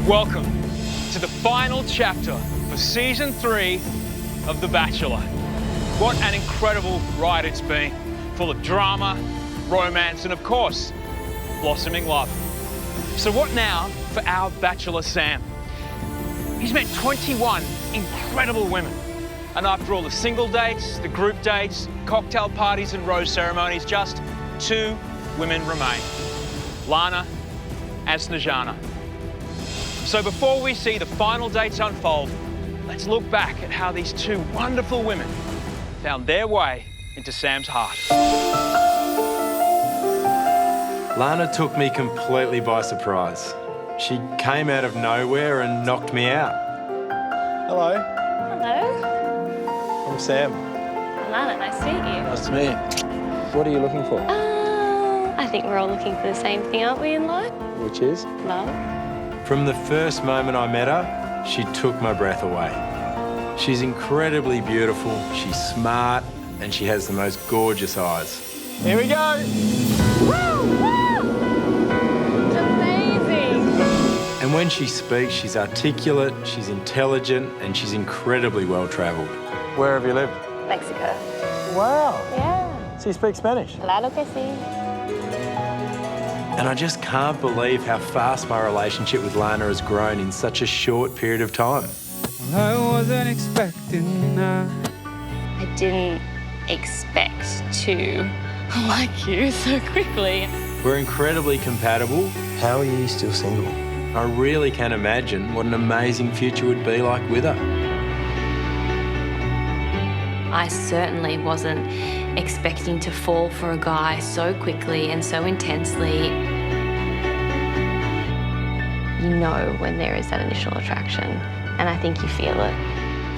Welcome to the final chapter for Season 3 of The Bachelor. What an incredible ride it's been, full of drama, romance, and of course, blossoming love. So what now for our Bachelor Sam? He's met 21 incredible women. And after all the single dates, the group dates, cocktail parties and rose ceremonies, just 2 women remain, Lana and Snezana. So before we see the final dates unfold, let's look back at how these 2 wonderful women found their way into Sam's heart. Lana took me completely by surprise. She came out of nowhere and knocked me out. Hello. Hello. I'm Sam. Lana, nice to meet you. Nice to meet you. What are you looking for? I think we're all looking for the same thing, aren't we, in life? Which is? Love. From the first moment I met her, she took my breath away. She's incredibly beautiful, she's smart, and she has the most gorgeous eyes. Here we go! Woo! Woo! It's amazing! And when she speaks, she's articulate, she's intelligent, and she's incredibly well-travelled. Where have you lived? Mexico. Wow. Yeah. So you speak Spanish? Claro que sí. And I just can't believe how fast my relationship with Lana has grown in such a short period of time. I wasn't expecting that. I didn't expect to like you so quickly. We're incredibly compatible. How are you still single? I really can imagine what an amazing future would be like with her. I certainly wasn't expecting to fall for a guy so quickly and so intensely. You know when there is that initial attraction, and I think you feel it.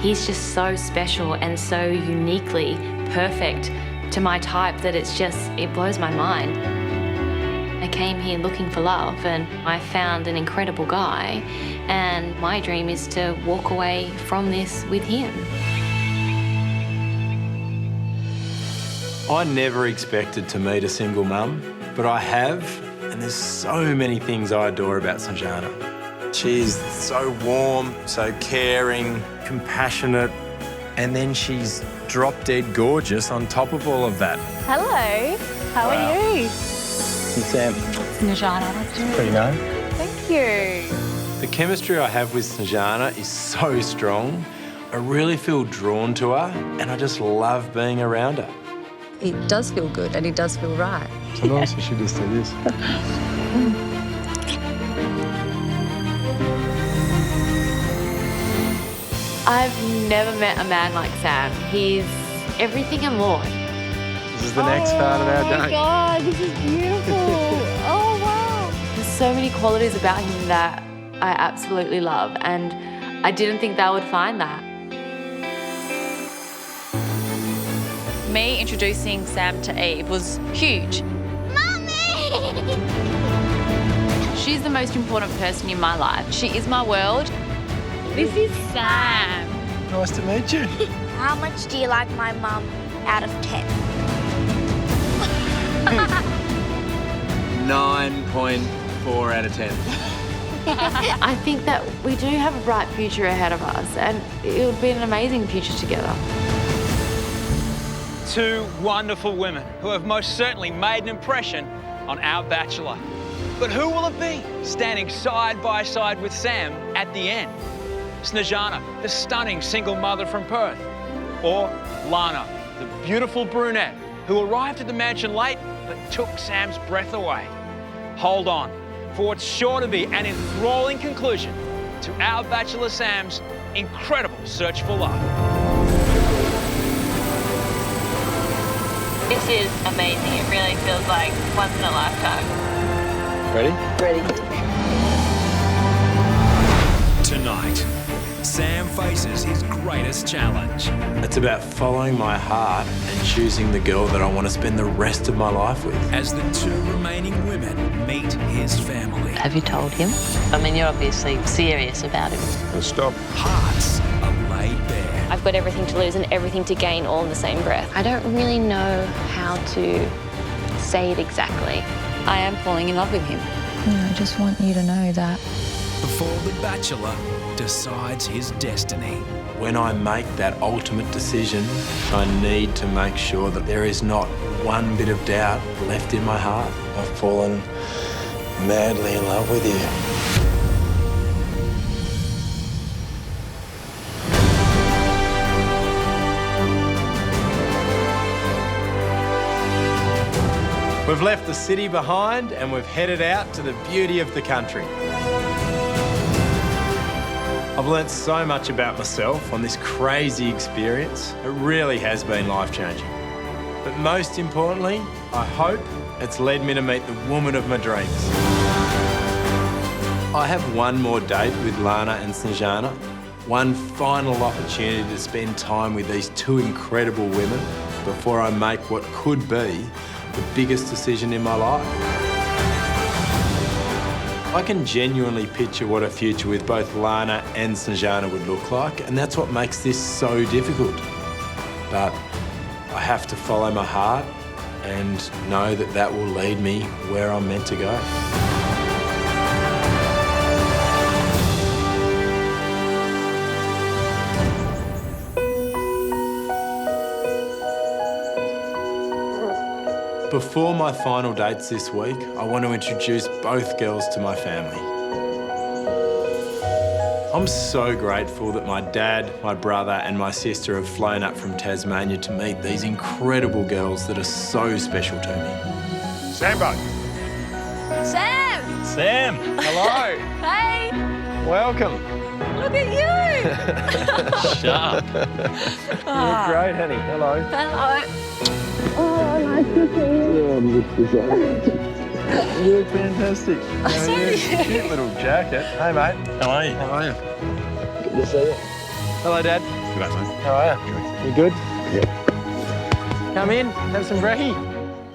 He's just so special and so uniquely perfect to my type that it blows my mind. I came here looking for love and I found an incredible guy, and my dream is to walk away from this with him. I never expected to meet a single mum, but I have, and there's so many things I adore about Snezana. She's so warm, so caring, compassionate, and then she's drop-dead gorgeous on top of all of that. Hello. How are you? Hey, Sam. Snezana, nice to meet you. Pretty known. Thank you. The chemistry I have with Snezana is so strong. I really feel drawn to her, and I just love being around her. It does feel good and it does feel right. Sometimes you should just do this. I've never met a man like Sam. He's everything and more. This is the next part of our Oh my day. God, this is beautiful. Oh, wow. There's so many qualities about him that I absolutely love, and I didn't think they would find that. Me introducing Sam to Eve was huge. Mummy! She's the most important person in my life. She is my world. This is Sam. Nice to meet you. How much do you like my mum out of 10? 9.4 out of 10. I think that we do have a bright future ahead of us, and it would be an amazing future together. 2 wonderful women who have most certainly made an impression on our Bachelor. But who will it be standing side by side with Sam at the end? Snezana, the stunning single mother from Perth, or Lana, the beautiful brunette who arrived at the mansion late but took Sam's breath away? Hold on, for what's sure to be an enthralling conclusion to our Bachelor Sam's incredible search for love. This is amazing. It really feels like once in a lifetime. Ready? Tonight, Sam faces his greatest challenge. It's about following my heart and choosing the girl that I want to spend the rest of my life with. As the 2 remaining women meet his family. Have you told him? I mean, you're obviously serious about him. Stop. Hearts are laid bare. I've got everything to lose and everything to gain all in the same breath. I don't really know how to say it exactly. I am falling in love with him. I just want you to know that before the Bachelor decides his destiny. When I make that ultimate decision, I need to make sure that there is not one bit of doubt left in my heart. I've fallen madly in love with you. We've left the city behind and we've headed out to the beauty of the country. I've learnt so much about myself on this crazy experience. It really has been life-changing. But most importantly, I hope it's led me to meet the woman of my dreams. I have one more date with Lana and Snezana, one final opportunity to spend time with these two incredible women before I make what could be the biggest decision in my life. I can genuinely picture what a future with both Lana and Snezana would look like, and that's what makes this so difficult. But I have to follow my heart and know that that will lead me where I'm meant to go. Before my final dates this week, I want to introduce both girls to my family. I'm so grateful that my dad, my brother and my sister have flown up from Tasmania to meet these incredible girls that are so special to me. Sambo. Sam! Sam, hello. Hey! Welcome. Look at you! Sharp. You're great, honey. Hello. Hello. You look fantastic. Cute little jacket. Hey, mate. How are you? How are you? Good to see you. Hello, Dad. Good day, mate. How are you? You good? Yeah. Come in, have some brekkie.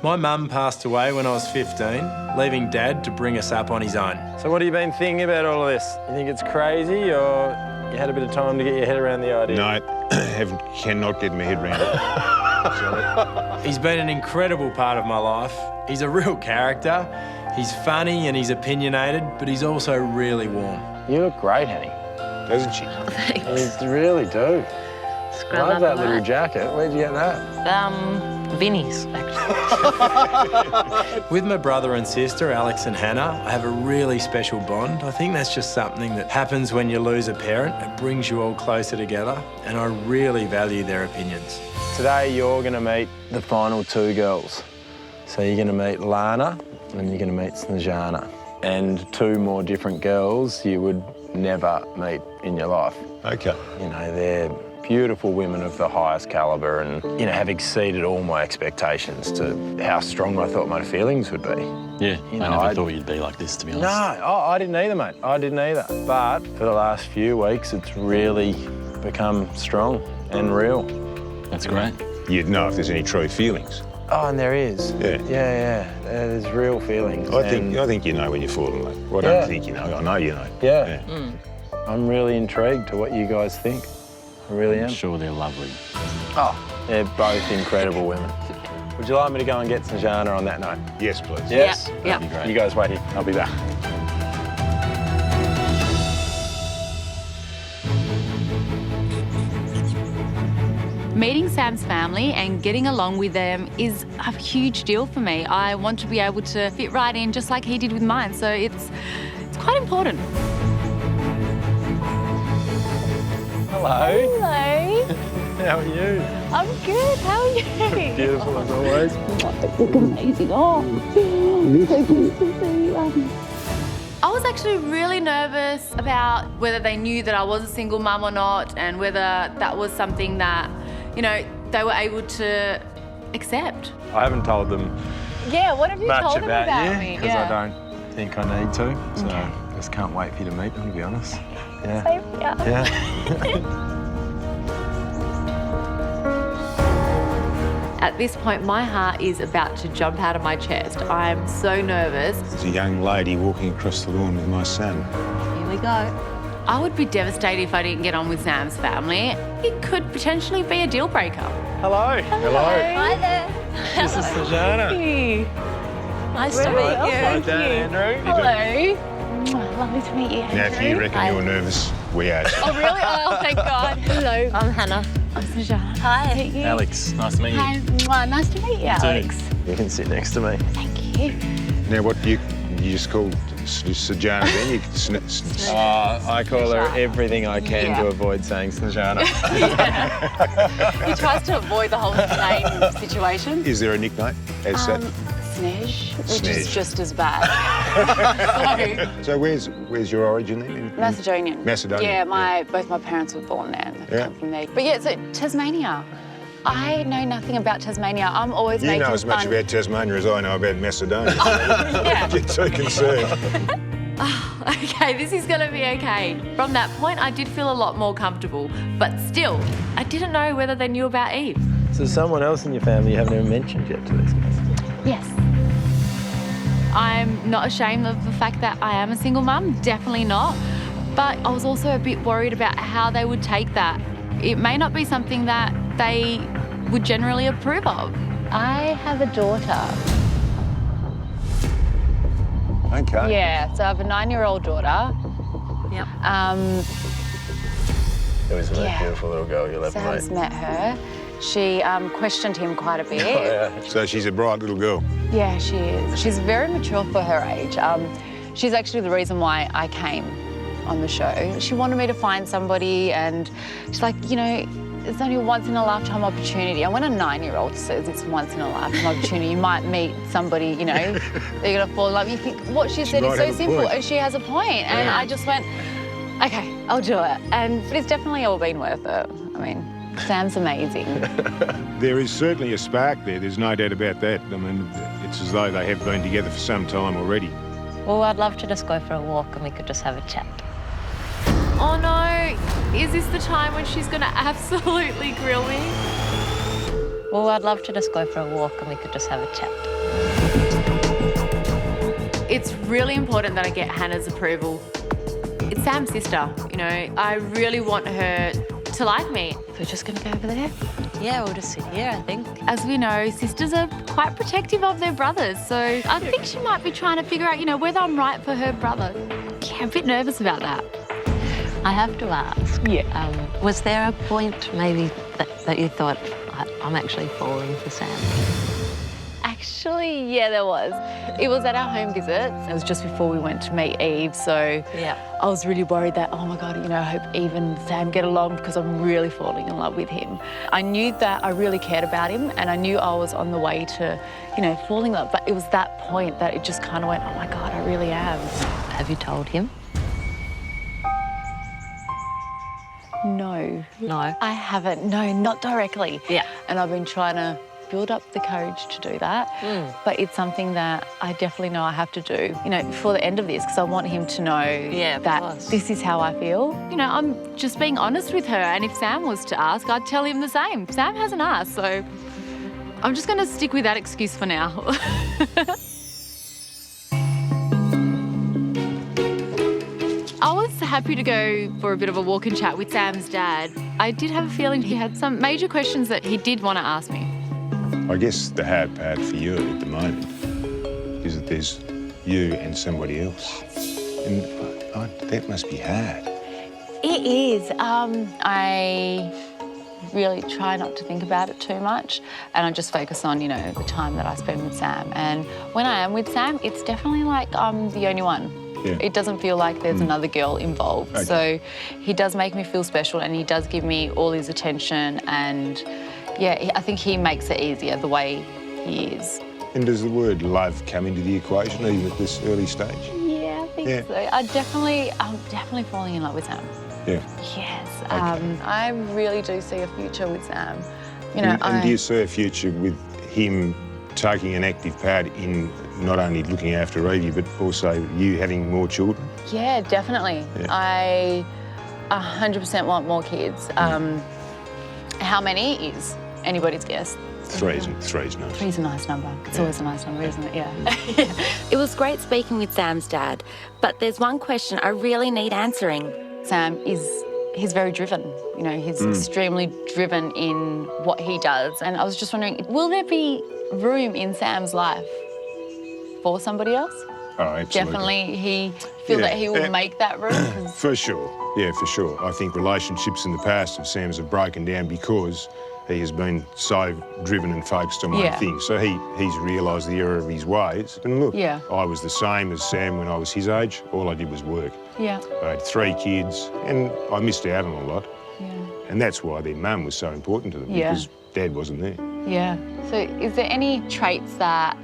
My mum passed away when I was 15, leaving Dad to bring us up on his own. So what have you been thinking about all of this? You think it's crazy, or you had a bit of time to get your head around the idea? No, cannot get my head around it. He's been an incredible part of my life. He's a real character. He's funny and he's opinionated, but he's also really warm. You look great, honey. Doesn't she? Oh, thanks. You really do. Scrub Love up that on little jacket. Where'd you get that? Vinnie's, actually. With my brother and sister, Alex and Hannah, I have a really special bond. I think that's just something that happens when you lose a parent. It brings you all closer together, and I really value their opinions. Today, you're going to meet the final two girls. So you're going to meet Lana and you're going to meet Snezana. And two more different girls you would never meet in your life. Okay. You know, they're beautiful women of the highest calibre and, you know, have exceeded all my expectations to how strong I thought my feelings would be. Yeah, you know, I never thought you'd be like this, to be honest. No, I didn't either, mate. I didn't either. But for the last few weeks, it's really become strong and real. That's great. You'd know if there's any true feelings. Oh, and there is. Yeah. Yeah. There's real feelings. I think you know when you fall in love. Well, I don't think you know. I know you know. Yeah. I'm really intrigued to what you guys think. I really am. I'm sure they're lovely. Oh, they're both incredible women. Would you like me to go and get Snezana on that note? Yes, please. Yes? Yeah. That'd be great. You guys wait here. I'll be back. Meeting Sam's family and getting along with them is a huge deal for me. I want to be able to fit right in just like he did with mine, so it's quite important. Hello. Hello. How are you? I'm good. How are you? Beautiful as always. Look amazing. Oh, so good to see you. I was actually really nervous about whether they knew that I was a single mum or not, and whether that was something that, you know, they were able to accept. I haven't told them Yeah, what have you much told them about about you me? because I don't think I need to. So I just can't wait for you to meet them, to be honest. Yeah. Same here. Yeah. At this point, my heart is about to jump out of my chest. I'm so nervous. There's a young lady walking across the lawn with my son. Here we go. I would be devastated if I didn't get on with Sam's family. It could potentially be a deal breaker. Hello. Hi there. This is Snezana. Hey. Nice to meet you. Hi, Dad, Andrew. Hello. Lovely to meet you. Now, if you reckon you're nervous, we are. Oh, really? Oh, thank God. Hello. I'm Hannah. I'm Snezana. Hi. Meet you. Alex, nice to meet you. Hi. Mwah, nice to meet you, Alex. You can sit next to me. Thank you. Now, what you just called Sizzling then? You I call her everything I can to avoid saying Snezana. He tries to avoid the whole name situation. Is there a nickname as that? Snej, which Snej. is just as bad. So where's your origin then? Macedonian. Macedonian. Yeah, both my parents were born there. And they come from there. But yeah, so Tasmania. I know nothing about Tasmania. I'm always You making know as much fun. about Tasmania as I know about Macedonia. Yeah. Get so concerned. Oh, okay, this is gonna be okay. From that point, I did feel a lot more comfortable, but still, I didn't know whether they knew about Eve. So there's someone else in your family you haven't even mentioned yet to these guys? Yes. I'm not ashamed of the fact that I am a single mum, definitely not. But I was also a bit worried about how they would take that. It may not be something that they would generally approve of. I have a daughter. Okay. Yeah, so I have a 9-year-old daughter. Yep. It was that beautiful little girl you left, Sam's mate. met her. She questioned him quite a bit. Oh, yeah. So she's a bright little girl. Yeah, she is. She's very mature for her age. She's actually the reason why I came on the show. She wanted me to find somebody, and she's like, you know, it's only a once-in-a-lifetime opportunity. And when a 9-year-old says it's a once-in-a-lifetime opportunity, you might meet somebody, you know, they're gonna fall in love. You think what she said is so simple, and she has a point. And I just went, okay, I'll do it. But it's definitely all been worth it. I mean, Sam's amazing. There is certainly a spark there, there's no doubt about that. I mean, it's as though they have been together for some time already. Well, I'd love to just go for a walk and we could just have a chat. Oh no, is this the time when she's gonna absolutely grill me? Well, I'd love to just go for a walk and we could just have a chat. It's really important that I get Hannah's approval. It's Sam's sister, you know. I really want her to like me. So we're just gonna go over there? Yeah, we'll just sit here, I think. As we know, sisters are quite protective of their brothers, so I think she might be trying to figure out, you know, whether I'm right for her brother. Yeah, I'm a bit nervous about that. I have to ask. Yeah. Was there a point maybe that you thought, I'm actually falling for Sam? Actually, yeah, there was. It was at our home visit. It was just before we went to meet Eve, so I was really worried that, oh my God, you know, I hope Eve and Sam get along because I'm really falling in love with him. I knew that I really cared about him, and I knew I was on the way to, you know, falling in love, but it was that point that it just kind of went, oh my God, I really am. Have you told him? No. No. I haven't. No, not directly. Yeah. And I've been trying to build up the courage to do that. But it's something that I definitely know I have to do, you know, before the end of this, because I want him to know that this is how I feel. You know, I'm just being honest with her, and if Sam was to ask, I'd tell him the same. Sam hasn't asked, so I'm just going to stick with that excuse for now. I was happy to go for a bit of a walk and chat with Sam's dad. I did have a feeling he had some major questions that he did want to ask me. I guess the hard part for you at the moment is that there's you and somebody else. And that must be hard. It is. I really try not to think about it too much, and I just focus on, you know, the time that I spend with Sam. And when I am with Sam, it's definitely like I'm the only one. Yeah. It doesn't feel like there's another girl involved. Okay. So he does make me feel special, and he does give me all his attention, and yeah, I think he makes it easier the way he is. And does the word love come into the equation even at this early stage? Yeah, I think so. I'm definitely falling in love with Sam. Yeah. Yes. Okay. I really do see a future with Sam. You know, and do you see a future with him taking an active part in not only looking after Evie, but also you having more children? Yeah, definitely. Yeah. I 100% want more kids. How many is anybody's guess. Three's nice. Three's a nice number. It's always a nice number, isn't it? Yeah. It was great speaking with Sam's dad, but there's one question I really need answering. Sam he's very driven. You know, he's extremely driven in what he does. And I was just wondering, will there be room in Sam's life for somebody else? Oh, absolutely. definitely he feel that he will make that room? 'Cause For sure. Yeah, for sure. I think relationships in the past of Sam's have broken down because he has been so driven and focused on one thing. So he's realised the error of his ways. And look, I was the same as Sam when I was his age. All I did was work. Yeah. I had 3 kids and I missed out on a lot. Yeah. And that's why their mum was so important to them, because Dad wasn't there. Yeah. So is there any traits that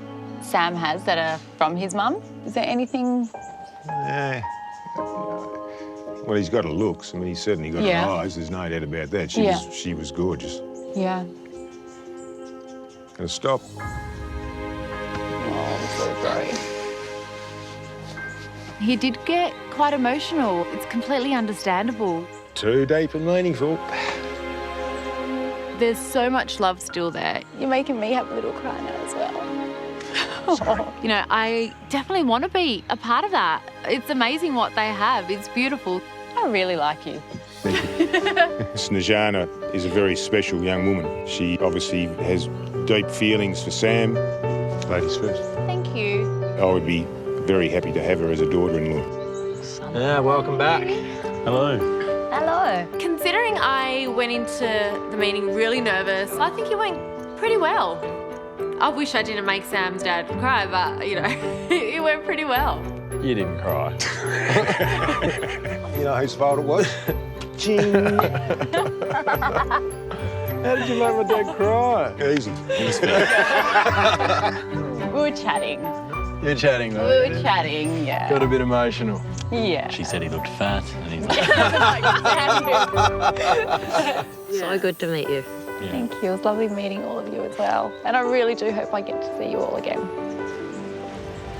Sam has that are from his mum? Is there anything? Well, he's got a looks. I mean, he's certainly got eyes. There's no doubt about that. She was gorgeous. Yeah. Gonna stop. Oh, I'm so sorry. He did get quite emotional. It's completely understandable. Too deep and meaningful. There's so much love still there. You're making me have a little cry now as well. You know, I definitely want to be a part of that. It's amazing what they have. It's beautiful. I really like you. Thank you. Snezana is a very special young woman. She obviously has deep feelings for Sam. Ladies first. Thank you. I would be very happy to have her as a daughter-in-law. Yeah, welcome back. Hello. Hello. Considering I went into the meeting really nervous, I think it went pretty well. I wish I didn't make Sam's dad cry, but, you know, it went pretty well. You didn't cry. You know whose fault it was? Ching. How did you make my dad cry? Easy. We were chatting. You're chatting, though. We were chatting, yeah. Got a bit emotional. Yeah. She said he looked fat, and he's like... So good to meet you. Yeah. Thank you. It was lovely meeting all of you as well. And I really do hope I get to see you all again.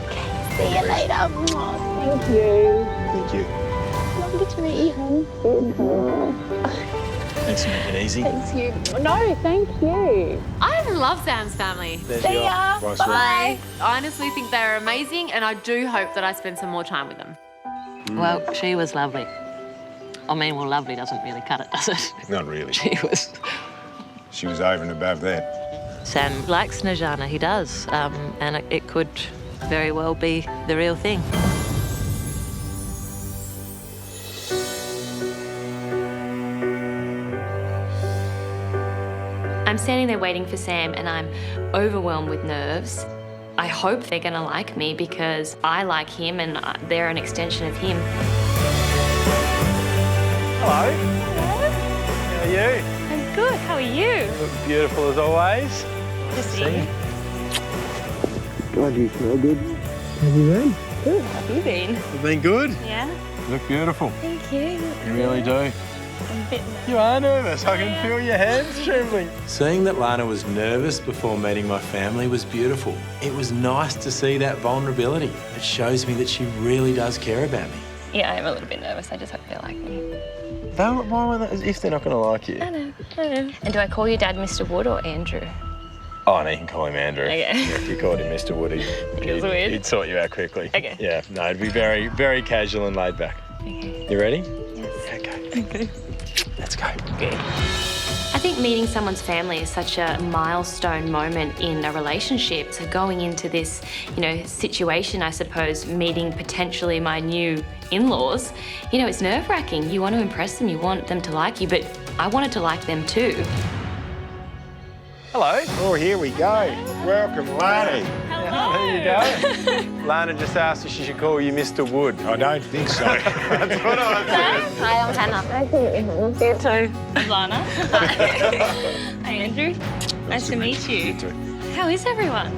Okay, see you later. Thank you. Thank you. Lovely to meet you, hon. Thanks for making it easy. Thank you. No, thank you. I love Sam's family. See ya. Bye. I honestly think they're amazing, and I do hope that I spend some more time with them. Well, she was lovely. I mean, well, lovely doesn't really cut it, does it? Not really. She was over and above that. Sam likes Snezana, he does, and it could very well be the real thing. I'm standing there waiting for Sam and I'm overwhelmed with nerves. I hope they're going to like me because I like him and they're an extension of him. Hello. Hello. How are you? I'm good. How are you? You look beautiful as always. Good to see you. God, you feel good. Have you been? Good. How have you been? You've been good? Yeah. You look beautiful. Thank you. You really do. I'm a bit nervous. You are nervous. I can feel your hands trembling. Seeing that Lana was nervous before meeting my family was beautiful. It was nice to see that vulnerability. It shows me that she really does care about me. Yeah, I'm a little bit nervous. I just hope they like me. Why would they, if they're not going to like you? I know. And do I call your dad Mr. Wood or Andrew? Oh, no, you can call him Andrew. Okay. Yeah, if you called him Mr. Wood, he'd sort you out quickly. Okay. Yeah, no, it'd be very, very casual and laid back. Okay. You ready? Yes. Okay. Let's go. Good. I think meeting someone's family is such a milestone moment in a relationship. So going into this, situation, I suppose, meeting potentially my new in-laws, it's nerve-wracking. You want to impress them, you want them to like you, but I wanted to like them too. Hello. Oh, here we go. Welcome, Lana. Hello. There you go. Lana just asked if she should call you Mr. Wood. I don't think so. That's what I said. Hi, I'm Hannah. Nice to meet you. You too. I'm Lana. Hi, Andrew. Nice to meet you. too. How is everyone?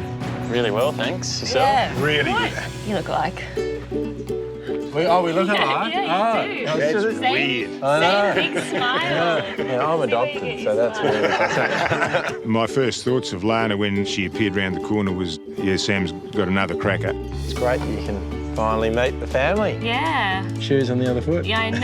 Really well, thanks. Yourself? Yeah. Really What? good. You look alike. We look alike. Yeah, you do. That's Same- weird. I know. Same big smile. Yeah, I'm adopted, so that's weird. My first thoughts of Lana when she appeared round the corner was, yeah, Sam's got another cracker. It's great that you can finally meet the family. Yeah. Shoes on the other foot. Yeah, I know.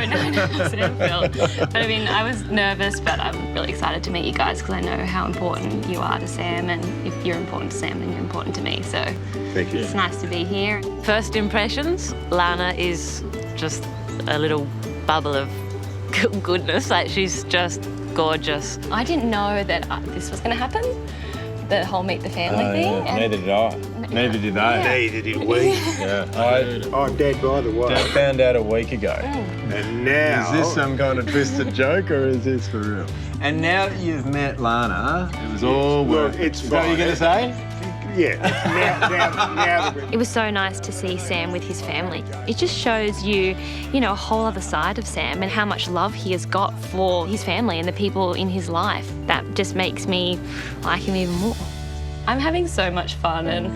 No, it's an Phil. But I mean, I was nervous, but I'm really excited to meet you guys because I know how important you are to Sam, and if you're important to Sam, then you're important to me. So Thank you. it's nice to be here. First impressions, Lana is just a little bubble of goodness. Like, she's just gorgeous. I didn't know that this was going to happen, the whole meet the family thing. Neither did I. Neither did they. Neither did we. Yeah. I'm dead, by the way. Dad found out a week ago. And now... Is this some kind of twisted joke or is this for real? And now that you've met Lana, it was all worth it. It's Is that what you're going to say? Yeah. Now that It was so nice to see Sam with his family. It just shows you, a whole other side of Sam and how much love he has got for his family and the people in his life. That just makes me like him even more. I'm having so much fun and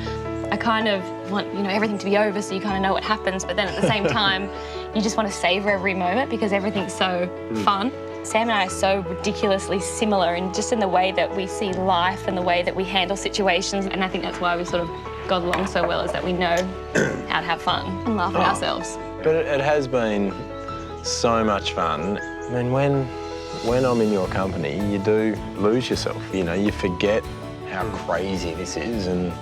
I kind of want, everything to be over so you kind of know what happens, but then at the same time, you just want to savour every moment because everything's so fun. Sam and I are so ridiculously similar in the way that we see life and the way that we handle situations, and I think that's why we sort of got along so well, is that we know how to have fun and laugh at ourselves. But it has been so much fun. I mean, when I'm in your company, you do lose yourself. You forget how crazy this is and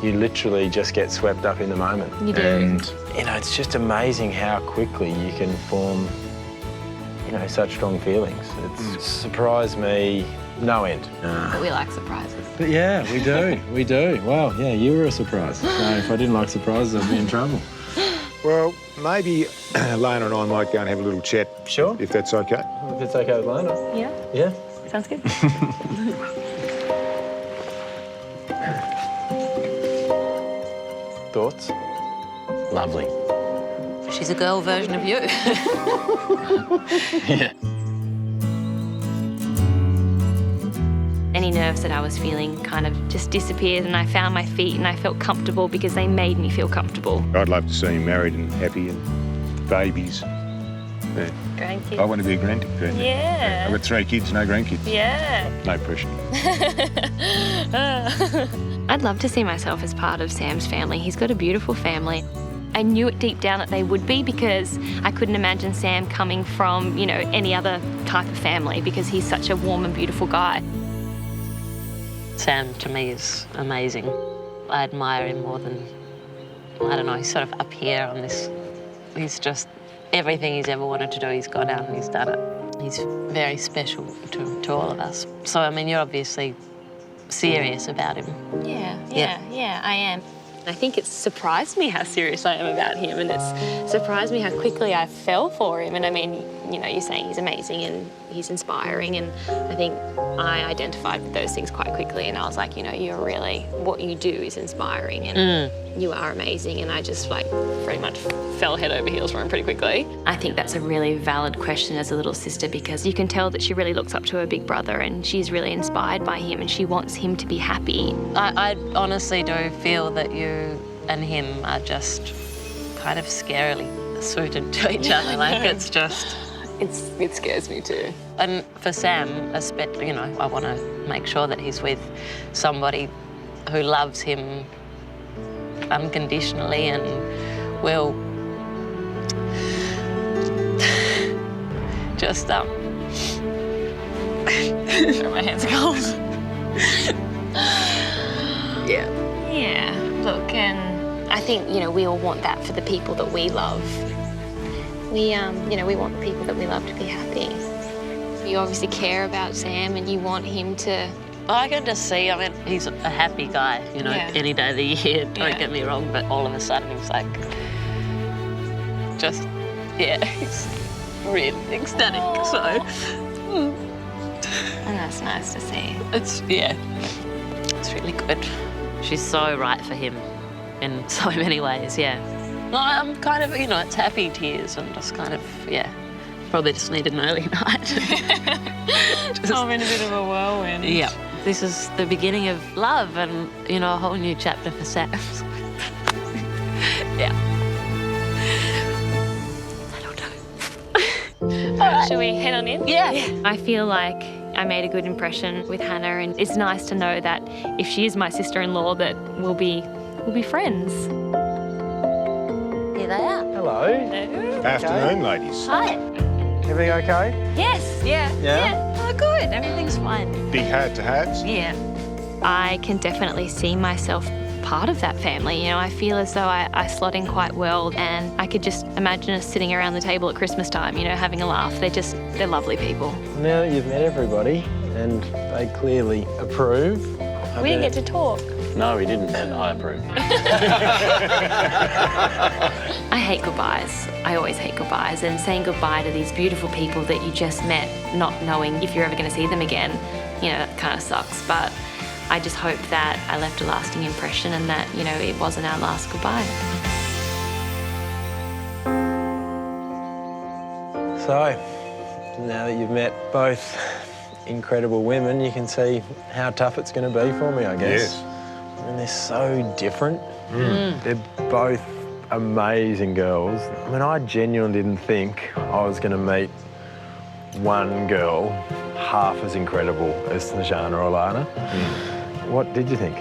you literally just get swept up in the moment. You do. And, it's just amazing how quickly you can form, such strong feelings. It's surprised me no end. But we like surprises. But yeah, we do, we do. Well, yeah, you were a surprise. So if I didn't like surprises, I'd be in trouble. Well, maybe Lana and I might go and have a little chat. Sure. If that's okay. If it's okay with Lana. Yeah. Yeah. Sounds good. Thoughts? Lovely. She's a girl version of you. Yeah. Any nerves that I was feeling kind of just disappeared and I found my feet and I felt comfortable because they made me feel comfortable. I'd love to see him married and happy and babies. Yeah. Grandkids. I want to be a grandkid. Yeah. I've got 3 kids, no grandkids. Yeah. No pressure. I'd love to see myself as part of Sam's family. He's got a beautiful family. I knew it deep down that they would be because I couldn't imagine Sam coming from, any other type of family because he's such a warm and beautiful guy. Sam, to me, is amazing. I admire him more than, he's sort of up here on this. He's just, everything he's ever wanted to do, he's gone out and he's done it. He's very special to all of us. So, you're obviously serious about him. Yeah, I am. I think it's surprised me how serious I am about him and it's surprised me how quickly I fell for him. And you're saying he's amazing and he's inspiring and I think I identified with those things quite quickly and I was like, you're really, what you do is inspiring and you are amazing and I just pretty much fell head over heels for him pretty quickly. I think that's a really valid question as a little sister because you can tell that she really looks up to her big brother and she's really inspired by him and she wants him to be happy. I honestly do feel that you and him are just kind of scarily suited to each other. It's just... It scares me too. And for Sam, especially, I want to make sure that he's with somebody who loves him unconditionally and will just, Sorry, my hands are cold. Yeah, look, and I think, we all want that for the people that we love. We want the people that we love to be happy. You obviously care about Sam and you want him to... I can just see, he's a happy guy, any day of the year, don't get me wrong, but all of a sudden he's he's really ecstatic, so... And that's nice to see. It's really good. She's so right for him in so many ways, I'm kind of, it's happy tears and just kind of, probably just need an early night. I'm in a bit of a whirlwind. Yeah. This is the beginning of love and, a whole new chapter for Sam. Yeah. All right. Shall we head on in? Yeah. I feel like I made a good impression with Hannah and it's nice to know that if she is my sister-in-law that we'll be friends. Here they are. Hello. Hello. Afternoon, ladies. Hi. Everything okay? Yes. Yeah. Oh, good. Everything's fine. Big heart-to-hearts? Yeah. I can definitely see myself part of that family. I feel as though I slot in quite well and I could just imagine us sitting around the table at Christmas time, having a laugh. They're lovely people. Now that you've met everybody and they clearly approve. We didn't get to talk. No, we didn't, but I approve. I hate goodbyes. I always hate goodbyes, and saying goodbye to these beautiful people that you just met, not knowing if you're ever going to see them again, you know, that kind of sucks. But I just hope that I left a lasting impression and that, you know, it wasn't our last goodbye. So, now that you've met both incredible women, you can see how tough it's going to be for me, I guess. Yes. And they're so different. They're both amazing girls. I mean, I genuinely didn't think I was going to meet one girl half as incredible as Snezana or Lana. What did you think?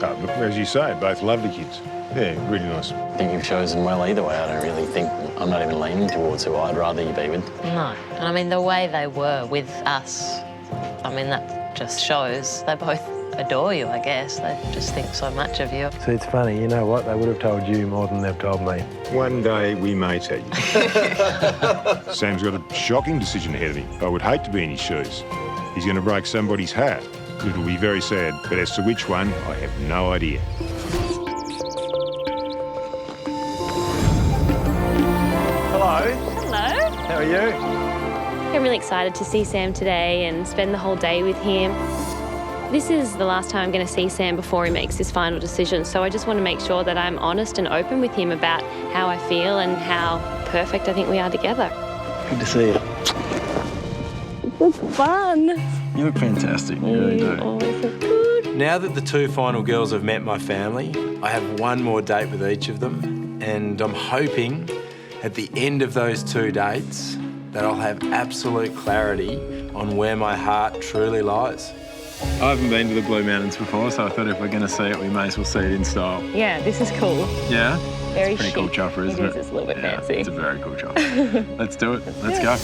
As you say, both lovely kids. Yeah, really nice. I think you've chosen well either way. I don't really think, I'm not even leaning towards who I'd rather you be with. No. And I mean, the way they were with us, I mean, that just shows they both adore you, I guess. They just think so much of you. See, it's funny, you know what? They would have told you more than they've told me. One day we may tell you. Sam's got a shocking decision ahead of him. I would hate to be in his shoes. He's going to break somebody's heart. It will be very sad, but as to which one, I have no idea. Hello. Hello. How are you? I'm really excited to see Sam today and spend the whole day with him. This is the last time I'm going to see Sam before he makes his final decision, so I just want to make sure that I'm honest and open with him about how I feel and how perfect I think we are together. Good to see you. It looks fun. You look fantastic, you really do. Always look good. Now that the two final girls have met my family, I have one more date with each of them, and I'm hoping at the end of those 2 dates that I'll have absolute clarity on where my heart truly lies. I haven't been to the Blue Mountains before, so I thought if we're going to see it, we may as well see it in style. Yeah, this is cool. Yeah? Very it's a pretty cool chopper, isn't it? It is, it's a little bit fancy. It's a very cool chopper. Let's do it. Let's go.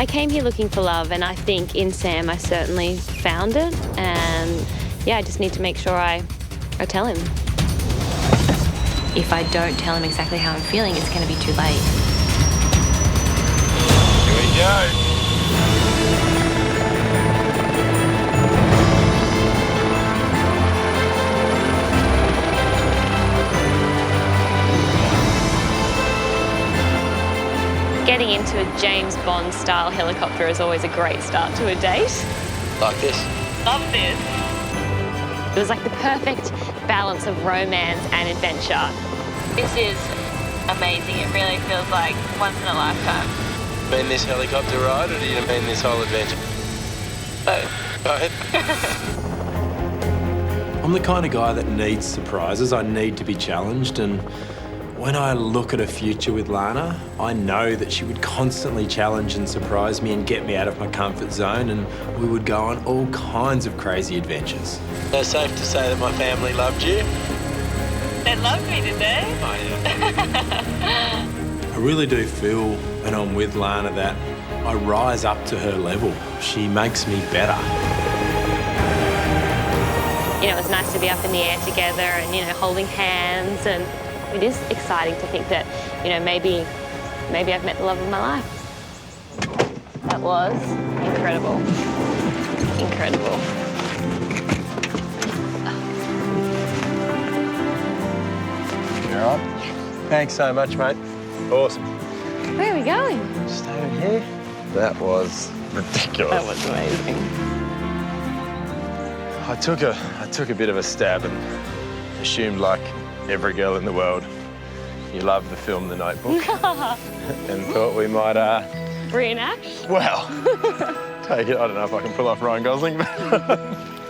I came here looking for love, and I think in Sam I certainly found it. And yeah, I just need to make sure I tell him. If I don't tell him exactly how I'm feeling, it's going to be too late. Here we go. Getting into a James Bond style helicopter is always a great start to a date. Like this. Love this. It was like the perfect balance of romance and adventure. This is amazing. It really feels like once in a lifetime. Mean this helicopter ride, or do you mean this whole adventure? Both. I'm the kind of guy that needs surprises. I need to be challenged, and when I look at a future with Lana, I know that she would constantly challenge and surprise me and get me out of my comfort zone, and we would go on all kinds of crazy adventures. So safe to say that my family loved you? They loved me, did they? Oh, yeah. I really do feel when I'm with Lana that I rise up to her level. She makes me better. You know, it's nice to be up in the air together and, you know, holding hands, and it is exciting to think that, you know, maybe I've met the love of my life. That was incredible. Incredible. You all right? Thanks so much, mate. Awesome. Where are we going? Just over here. That was ridiculous. That was amazing. I took a bit of a stab and assumed, like every girl in the world, you love the film The Notebook, and thought we might, Reenact? well, take it. I don't know if I can pull off Ryan Gosling, but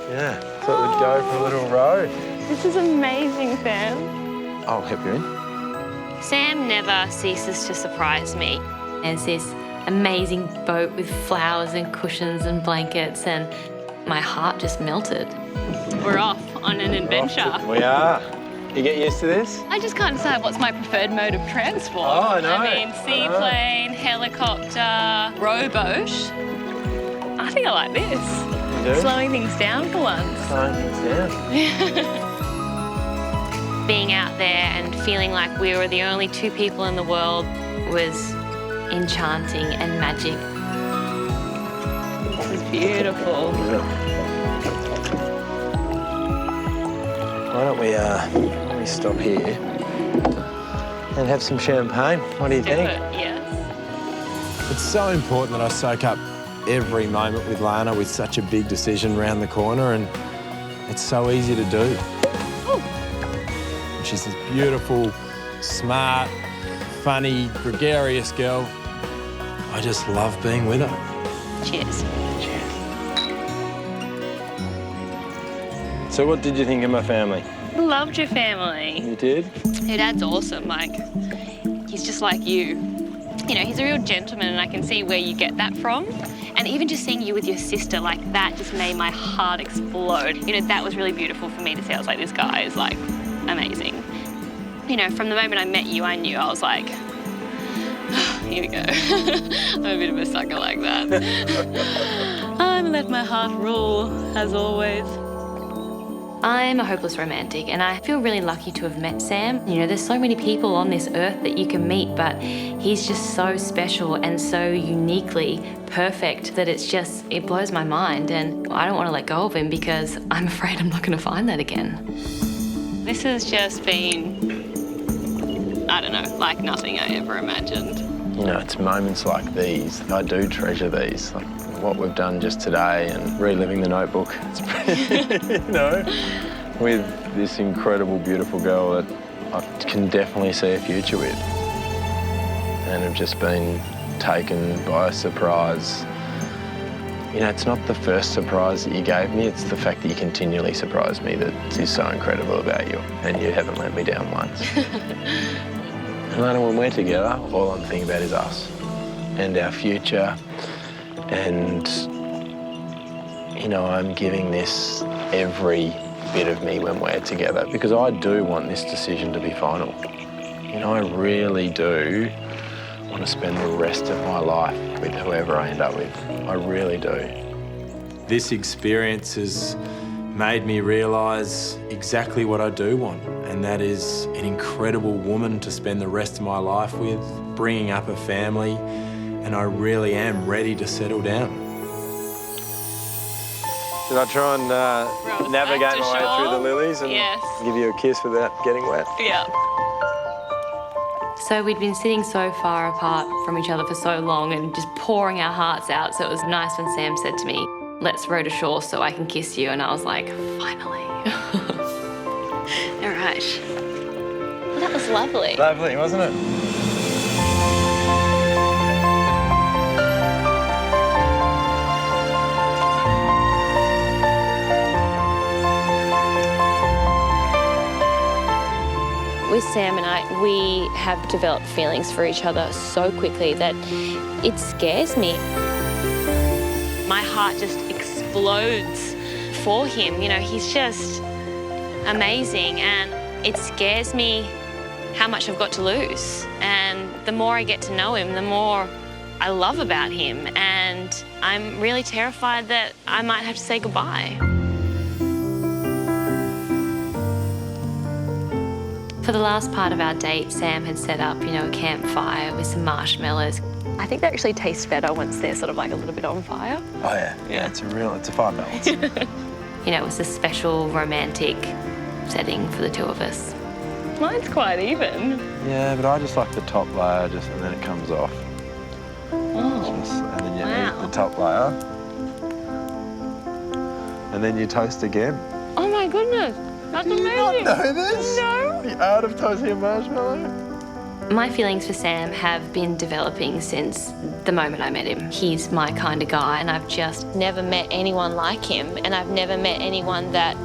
yeah, thought we'd go for a little row. This is amazing, Sam. I'll help you in. Sam never ceases to surprise me. There's this amazing boat with flowers and cushions and blankets, and my heart just melted. We're off on an adventure. We are. You get used to this? I just can't decide what's my preferred mode of transport. Oh, I know. I mean, seaplane, helicopter, rowboat. I think I like this. You do? Slowing things down for once. Slowing things down. Being out there and feeling like we were the only two people in the world was enchanting and magic. This is beautiful. why don't we stop here and have some champagne? What do you think? Yes. It's so important that I soak up every moment with Lana with such a big decision round the corner, and it's so easy to do. Ooh. She's this beautiful, smart, funny, gregarious girl. I just love being with her. Cheers. Cheers. So what did you think of my family? Loved your family. You did? Your dad's awesome. Like, he's just like you. You know, he's a real gentleman, and I can see where you get that from. And even just seeing you with your sister, like, that just made my heart explode. You know, that was really beautiful for me to see. I was like, this guy is, like, amazing. You know, from the moment I met you, I knew. I was like, here we go. I'm a bit of a sucker like that. I'm gonna let my heart rule, as always. I'm a hopeless romantic, and I feel really lucky to have met Sam. You know, there's so many people on this earth that you can meet, but he's just so special and so uniquely perfect that it blows my mind, and I don't want to let go of him because I'm afraid I'm not going to find that again. This has just been, I don't know, like nothing I ever imagined. You know, it's moments like these, I do treasure these. Like what we've done just today and reliving the Notebook. It's pretty, you know, with this incredible, beautiful girl that I can definitely see a future with. And have just been taken by surprise. You know, it's not the first surprise that you gave me, it's the fact that you continually surprise me that is so incredible about you, and you haven't let me down once. And Lana, when we're together, all I'm thinking about is us and our future. And, you know, I'm giving this every bit of me when we're together because I do want this decision to be final. You know, I really do want to spend the rest of my life with whoever I end up with. I really do. This experience has made me realise exactly what I do want, and that is an incredible woman to spend the rest of my life with, bringing up a family, and I really am ready to settle down. Did I try and navigate my way through the lilies and give you a kiss without getting wet? Yeah. So we'd been sitting so far apart from each other for so long and just pouring our hearts out, so it was nice when Sam said to me, let's row to shore so I can kiss you, and I was like, finally. All right. Well, that was lovely. Lovely, wasn't it? With Sam and I, we have developed feelings for each other so quickly that it scares me. My heart just explodes for him. You know, he's just amazing, and it scares me how much I've got to lose. And the more I get to know him, the more I love about him. And I'm really terrified that I might have to say goodbye. For the last part of our date, Sam had set up, you know, a campfire with some marshmallows. I think they actually taste better once they're sort of like a little bit on fire. Oh yeah, yeah, it's a fine balance. You know, it was a special romantic setting for the two of us. Mine's quite even. Yeah, but I just like the top layer and then it comes off. Oh, and then you eat the top layer. And then you toast again. Oh my goodness, that's amazing. Do you not know this? No. The art of toasting a marshmallow? My feelings for Sam have been developing since the moment I met him. He's my kind of guy, and I've just never met anyone like him, and I've never met anyone that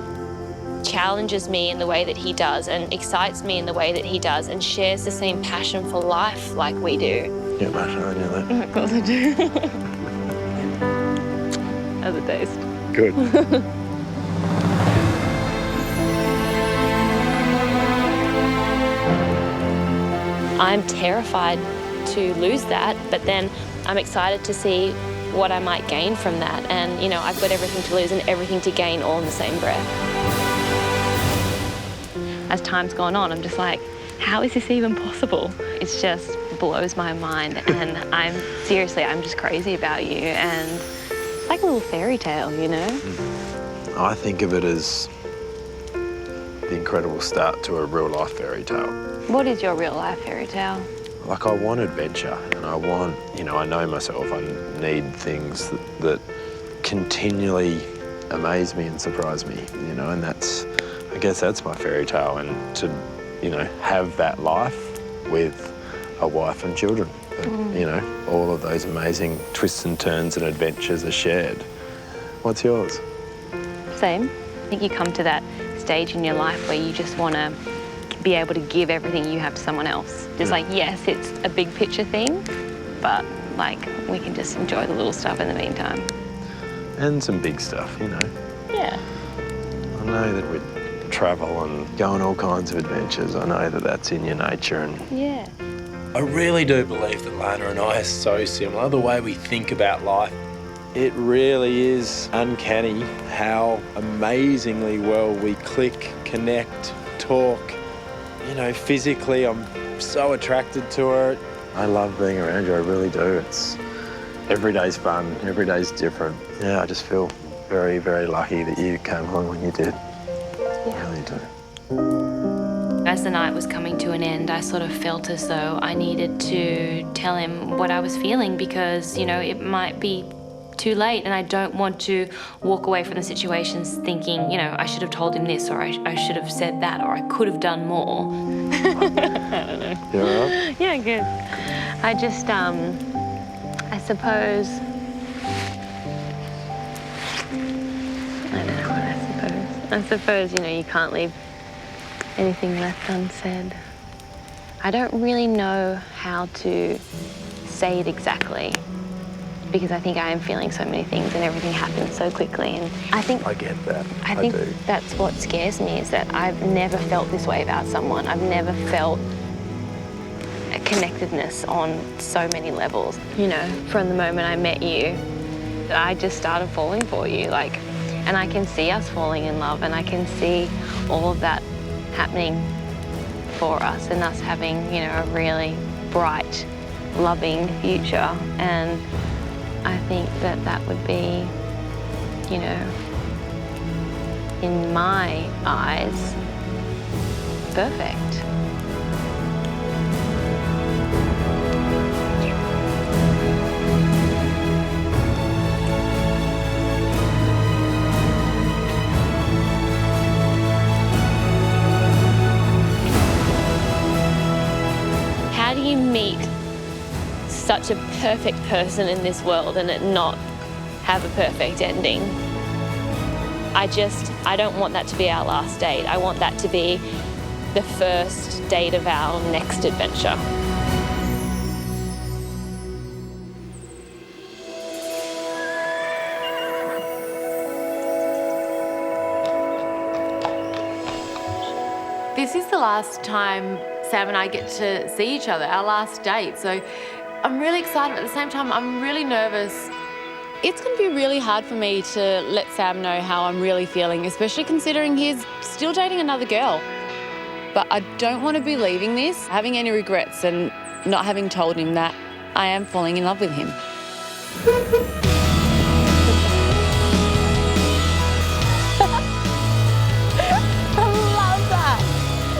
challenges me in the way that he does and excites me in the way that he does and shares the same passion for life like we do. You got marshmallow in your lip? Of course I do. How's it taste? Good. I'm terrified to lose that, but then I'm excited to see what I might gain from that. And, you know, I've got everything to lose and everything to gain all in the same breath. As time's gone on, I'm just like, how is this even possible? It just blows my mind. And I'm just crazy about you. And it's like a little fairy tale, you know? I think of it as the incredible start to a real-life fairy tale. What is your real life fairy tale? Like, I want adventure, and I want, I know myself, I need things that continually amaze me and surprise me, and I guess that's my fairy tale, and to, have that life with a wife and children. All of those amazing twists and turns and adventures are shared. What's yours? Same. I think you come to that stage in your life where you just want to be able to give everything you have to someone else. Just like, yes, it's a big picture thing, but like we can just enjoy the little stuff in the meantime. And some big stuff, Yeah. I know that we travel and go on all kinds of adventures. I know that that's in your nature. And yeah. I really do believe that Lana and I are so similar. The way we think about life, it really is uncanny how amazingly well we click, connect, talk. Physically, I'm so attracted to her. I love being around you, I really do. Every day's fun, every day's different. Yeah, I just feel very, very lucky that you came along when you did. I really do. As the night was coming to an end, I sort of felt as though I needed to tell him what I was feeling because, it might be too late and I don't want to walk away from the situations thinking, I should have told him this or I should have said that or I could have done more. I don't know. You all right? Yeah, good. I just, I suppose, I don't know what I suppose. I suppose, you can't leave anything left unsaid. I don't really know how to say it exactly because I think I am feeling so many things and everything happens so quickly. And I get that. I think that's what scares me is that I've never felt this way about someone. I've never felt a connectedness on so many levels. From the moment I met you, I just started falling for you. And I can see us falling in love and I can see all of that happening for us and us having, a really bright, loving future. And I think that would be, in my eyes, perfect. How do you meet such a perfect person in this world and it not have a perfect ending? I don't want that to be our last date. I want that to be the first date of our next adventure. This is the last time Sam and I get to see each other, our last date. So I'm really excited, but at the same time, I'm really nervous. It's going to be really hard for me to let Sam know how I'm really feeling, especially considering he's still dating another girl. But I don't want to be leaving this, having any regrets and not having told him that I am falling in love with him.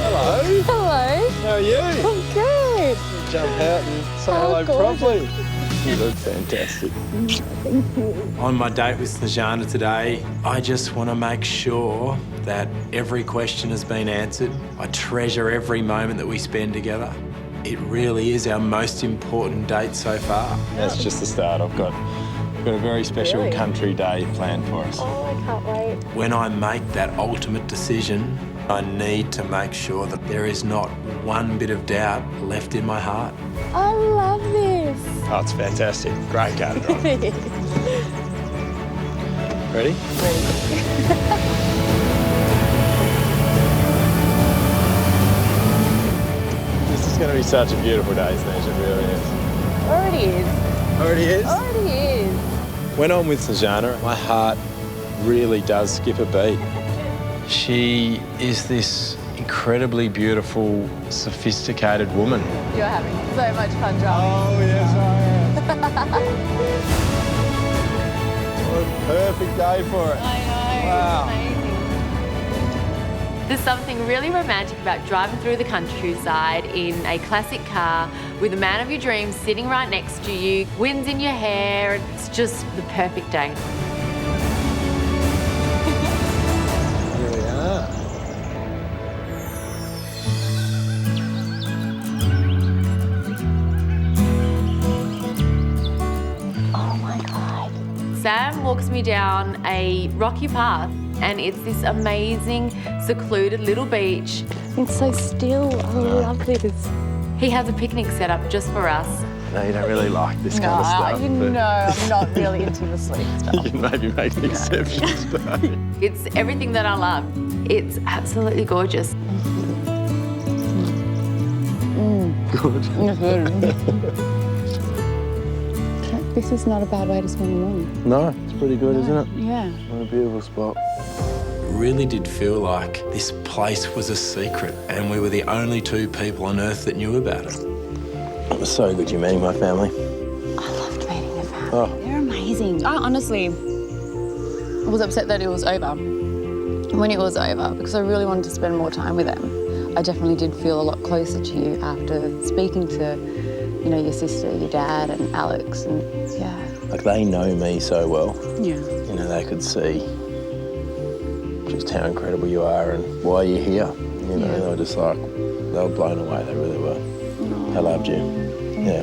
Hello. Hello. How are you? I'm good. Jump out and say hello properly. You look fantastic. Thank you. On my date with Snezana today, I just want to make sure that every question has been answered. I treasure every moment that we spend together. It really is our most important date so far. That's just the start. I've got a very special country day planned for us. Oh, I can't wait. When I make that ultimate decision, I need to make sure that there is not one bit of doubt left in my heart. I love this. Oh, it's fantastic. Great car to drive. Ready? Ready. This is going to be such a beautiful day, Snezana. It really is. Already is. Already is? Already is. When I'm with Snezana, my heart really does skip a beat. She is this incredibly beautiful, sophisticated woman. You're having so much fun driving. Oh, yes, I am. What a perfect day for it. I know, Wow. it's amazing. There's something really romantic about driving through the countryside in a classic car with the man of your dreams sitting right next to you, winds in your hair. It's just the perfect day. Here we are. Oh my God. Sam walks me down a rocky path and it's this amazing, secluded little beach. It's so still. I love this. He has a picnic set up just for us. No, you don't really like this kind of stuff. You know I'm not really into the sleep stuff. You can maybe make exceptions, but... It's everything that I love. It's absolutely gorgeous. Good. This is not a bad way to spend the morning. No, it's pretty good, isn't it? Yeah. What a beautiful spot. It really did feel like this place was a secret and we were the only two people on earth that knew about it. It was so good you meeting my family. I loved meeting your family. Oh. They're amazing. I honestly was upset that it was over. When it was over, because I really wanted to spend more time with them. I definitely did feel a lot closer to you after speaking to, you know, your sister, your dad and Alex and, yeah. Like, they know me so well. Yeah. You know, they could see just how incredible you are and why you're here. You know, they were just like, they were blown away, they really were. They loved you. Yeah.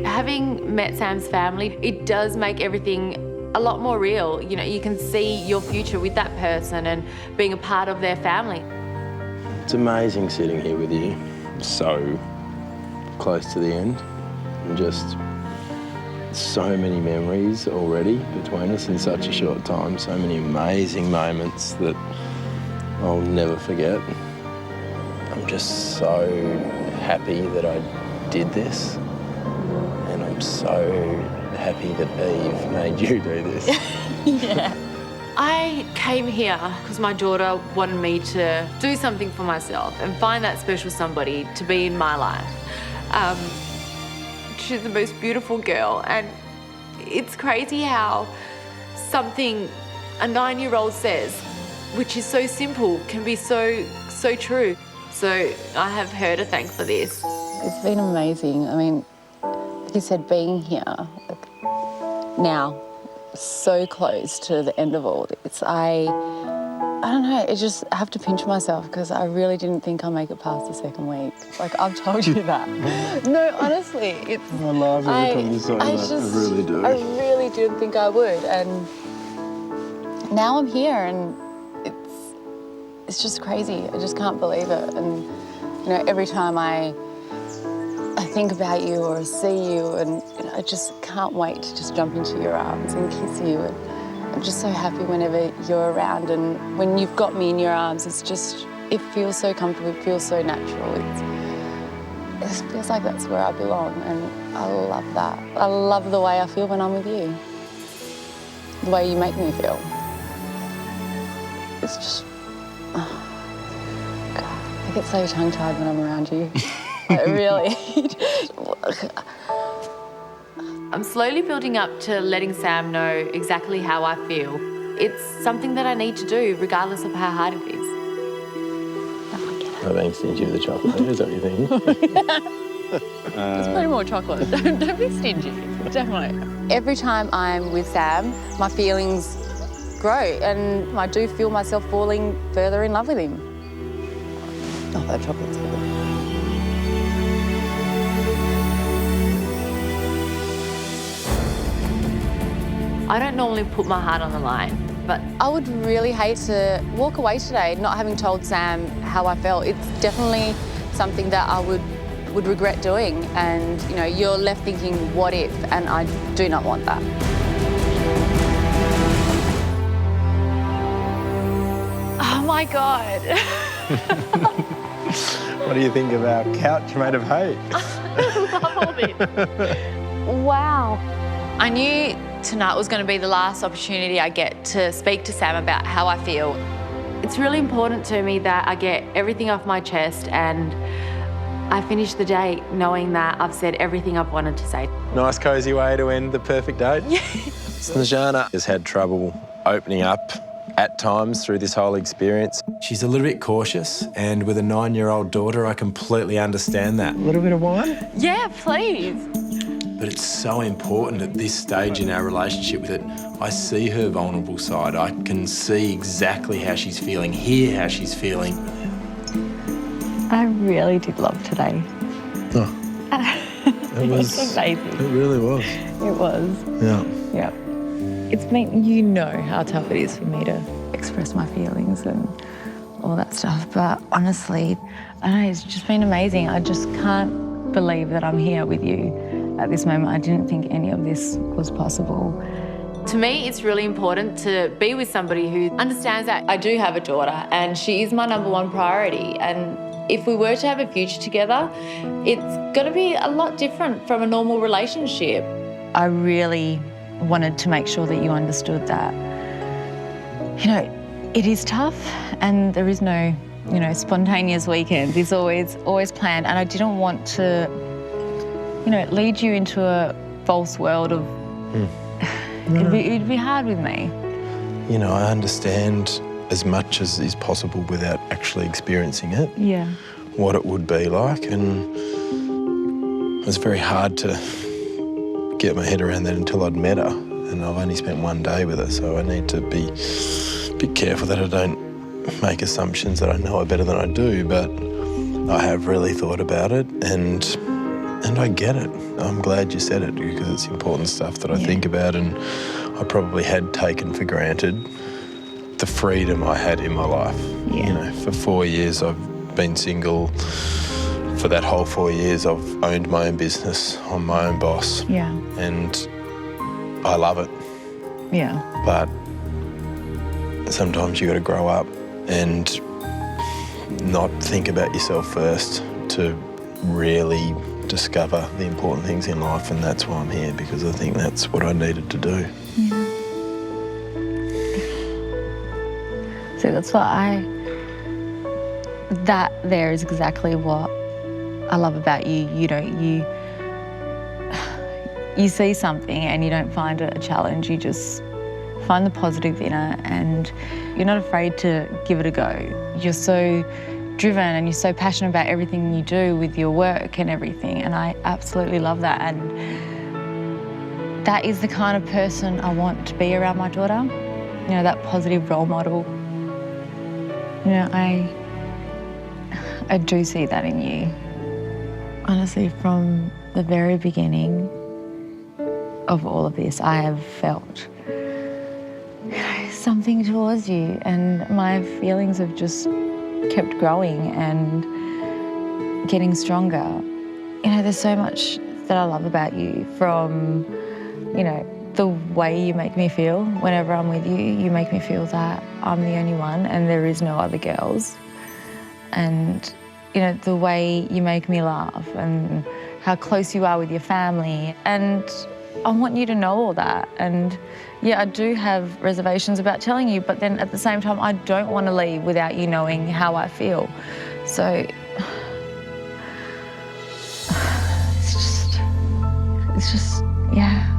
Having met Sam's family, it does make everything a lot more real. You know, you can see your future with that person and being a part of their family. It's amazing sitting here with you, so close to the end, and just so many memories already between us in such a short time, so many amazing moments that I'll never forget. I'm just so happy that I did this, and I'm so happy that Eve made you do this. Yeah. I came here because my daughter wanted me to do something for myself and find that special somebody to be in my life. She's the most beautiful girl, and it's crazy how something a 9-year-old says, which is so simple, can be so true. So I have her to thank for this. It's been amazing. I mean, like you said, being here now, so close to the end of all this, I don't know, I just have to pinch myself because I really didn't think I'll make it past the second week. Like, I've told you that. No, honestly, it's... I love every time you say that, I really do. I really didn't think I would, and now I'm here and it's just crazy. I just can't believe it. And, you know, every time I think about you or see you, and you know, I just can't wait to just jump into your arms and kiss you. And I'm just so happy whenever you're around, and when you've got me in your arms, it's just, it feels so comfortable, it feels so natural. It feels like that's where I belong, and I love that. I love the way I feel when I'm with you, the way you make me feel. It's just, oh, God, I get so tongue-tied when I'm around you. Like, really. I'm slowly building up to letting Sam know exactly how I feel. It's something that I need to do regardless of how hard it is. I'm being stingy with the chocolate, is that what you're thinking? There's plenty more chocolate. Don't be stingy, definitely. Every time I'm with Sam, my feelings grow and I do feel myself falling further in love with him. Oh, that chocolate's good. I don't normally put my heart on the line, but I would really hate to walk away today not having told Sam how I felt. It's definitely something that I would regret doing, and you know, you're left thinking, what if? And I do not want that. oh my God. What do you think of our couch made of hay? I love it. Wow. I knew tonight was going to be the last opportunity I get to speak to Sam about how I feel. It's really important to me that I get everything off my chest and I finish the day knowing that I've said everything I've wanted to say. Nice, cosy way to end the perfect date. Snezana has had trouble opening up at times through this whole experience. She's a little bit cautious, and with a 9-year-old daughter, I completely understand that. A little bit of wine? Yeah, please. But it's so important at this stage in our relationship with it. I see her vulnerable side. I can see exactly how she's feeling, hear how she's feeling. I really did love today. Oh. It was amazing. It really was. It was. Yeah. Yeah. It's been, you know how tough it is for me to express my feelings and all that stuff. But honestly, I don't know, it's just been amazing. I just can't believe that I'm here with you at this moment. I didn't think any of this was possible. To me, it's really important to be with somebody who understands that I do have a daughter and she is my #1 priority. And if we were to have a future together, it's going to be a lot different from a normal relationship. I really wanted to make sure that you understood that, you know, it is tough and there is no, you know, spontaneous weekends. It's always planned, and I didn't want to, you know, lead you into a false world of, it'd be hard with me. You know, I understand as much as is possible without actually experiencing it. Yeah. What it would be like, and it was very hard to get my head around that until I'd met her, and I've only spent 1 day with her, so I need to be a bit careful that I don't make assumptions that I know her better than I do, but I have really thought about it, and I get it. I'm glad you said it, because it's important stuff that I think about, and I probably had taken for granted the freedom I had in my life. Yeah. You know, for 4 years I've been single. For that whole 4 years I've owned my own business, I'm my own boss. Yeah. And I love it. Yeah. But sometimes you got to grow up and not think about yourself first to really discover the important things in life, and that's why I'm here, because I think that's what I needed to do. Yeah. So that's what that there is exactly what I love about you. You know, you see something and you don't find it a challenge, you just find the positive in it, and you're not afraid to give it a go. You're so driven and you're so passionate about everything you do with your work and everything, and I absolutely love that. And that is the kind of person I want to be around my daughter. You know, that positive role model. You know, I do see that in you. Honestly, from the very beginning of all of this, I have felt, you know, something towards you, and my feelings have just kept growing and getting stronger. You know, there's so much that I love about you, from, you know, the way you make me feel whenever I'm with you. You make me feel that I'm the only one and there is no other girls. And, you know, the way you make me laugh and how close you are with your family. And I want you to know all that. And yeah, I do have reservations about telling you, but then at the same time, I don't want to leave without you knowing how I feel. So it's just, yeah.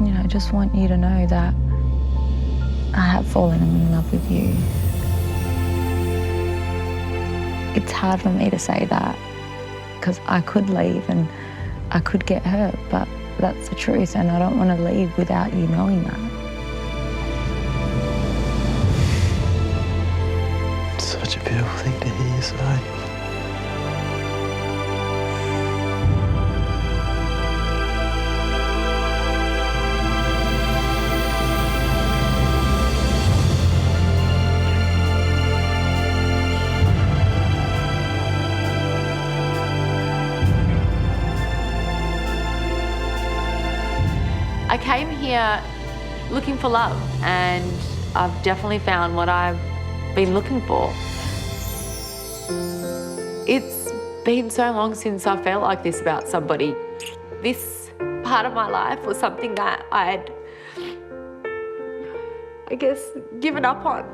You know, I just want you to know that I have fallen in love with you. It's hard for me to say that, because I could leave and I could get hurt, but that's the truth, and I don't want to leave without you knowing that. It's such a beautiful thing to hear you say. I came here looking for love, and I've definitely found what I've been looking for. It's been so long since I felt like this about somebody. This part of my life was something that I'd, I guess, given up on.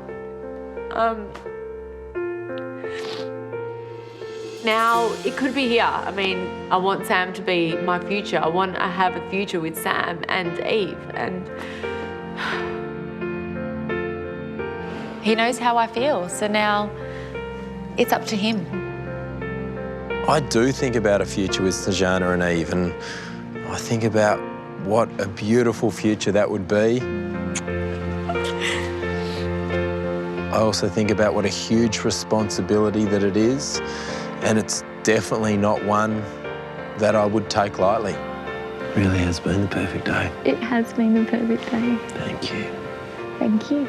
Now, it could be here. I mean, I want Sam to be my future. I want to have a future with Sam and Eve, and he knows how I feel, so now it's up to him. I do think about a future with Snezana and Eve, and I think about what a beautiful future that would be. I also think about what a huge responsibility that it is, and it's definitely not one that I would take lightly. It really has been the perfect day. It has been the perfect day. Thank you. Thank you.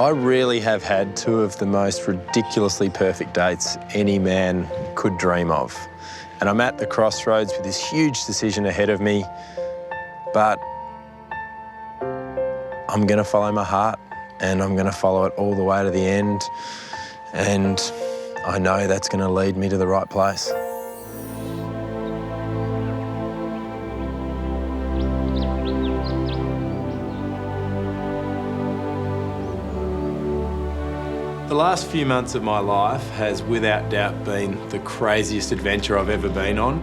I really have had two of the most ridiculously perfect dates any man could dream of. And I'm at the crossroads with this huge decision ahead of me, but I'm going to follow my heart, and I'm going to follow it all the way to the end, and I know that's going to lead me to the right place. The last few months of my life has without doubt been the craziest adventure I've ever been on.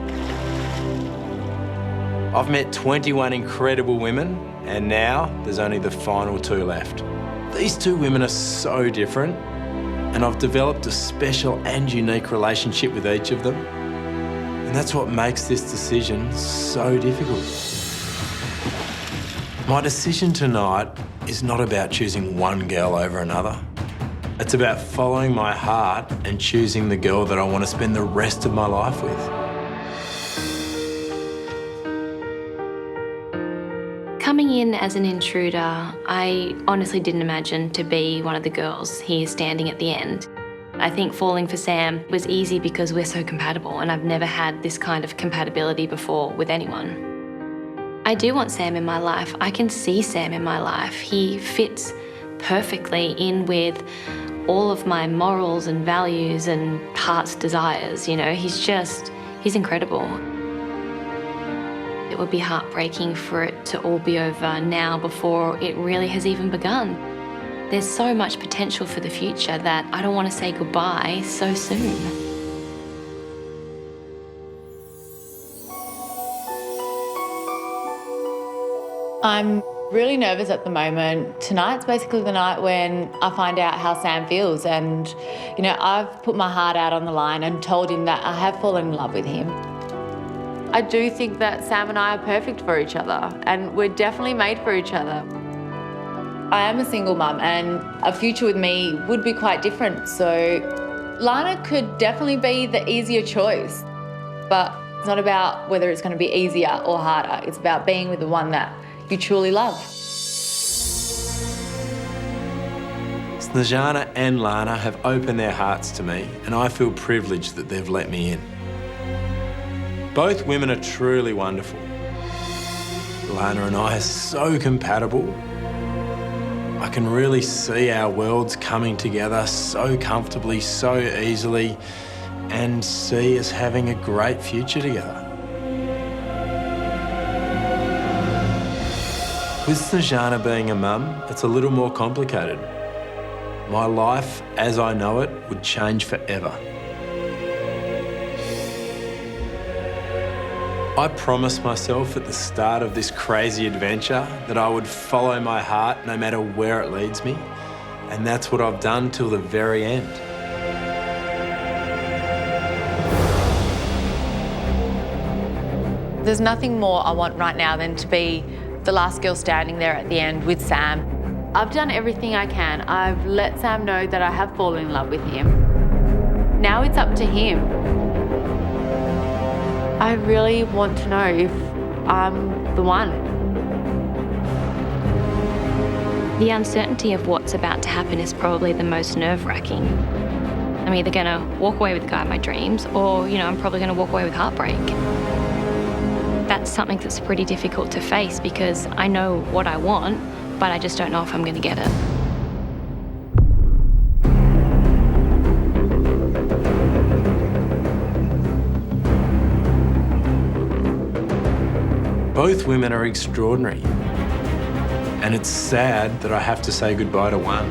I've met 21 incredible women, and now there's only the final 2 left. These 2 women are so different, and I've developed a special and unique relationship with each of them. And that's what makes this decision so difficult. My decision tonight is not about choosing one girl over another. It's about following my heart and choosing the girl that I want to spend the rest of my life with. Coming in as an intruder, I honestly didn't imagine to be one of the girls here standing at the end. I think falling for Sam was easy because we're so compatible, and I've never had this kind of compatibility before with anyone. I do want Sam in my life. I can see Sam in my life. He fits perfectly in with all of my morals and values and heart's desires, you know. He's incredible. It would be heartbreaking for it to all be over now before it really has even begun. There's so much potential for the future that I don't want to say goodbye so soon. I'm really nervous at the moment. Tonight's basically the night when I find out how Sam feels, and, you know, I've put my heart out on the line and told him that I have fallen in love with him. I do think that Sam and I are perfect for each other, and we're definitely made for each other. I am a single mum, and a future with me would be quite different, so Lana could definitely be the easier choice, but it's not about whether it's going to be easier or harder. It's about being with the one that you truly love. Snezana and Lana have opened their hearts to me, and I feel privileged that they've let me in. Both women are truly wonderful. Lana and I are so compatible. I can really see our worlds coming together so comfortably, so easily, and see us having a great future together. With Snezana being a mum, it's a little more complicated. My life, as I know it, would change forever. I promised myself at the start of this crazy adventure that I would follow my heart no matter where it leads me, and that's what I've done till the very end. There's nothing more I want right now than to be the last girl standing there at the end with Sam. I've done everything I can. I've let Sam know that I have fallen in love with him. Now it's up to him. I really want to know if I'm the one. The uncertainty of what's about to happen is probably the most nerve-wracking. I'm either going to walk away with the guy of my dreams, or, you know, I'm probably going to walk away with heartbreak. That's something that's pretty difficult to face because I know what I want, but I just don't know if I'm going to get it. Both women are extraordinary, and it's sad that I have to say goodbye to one.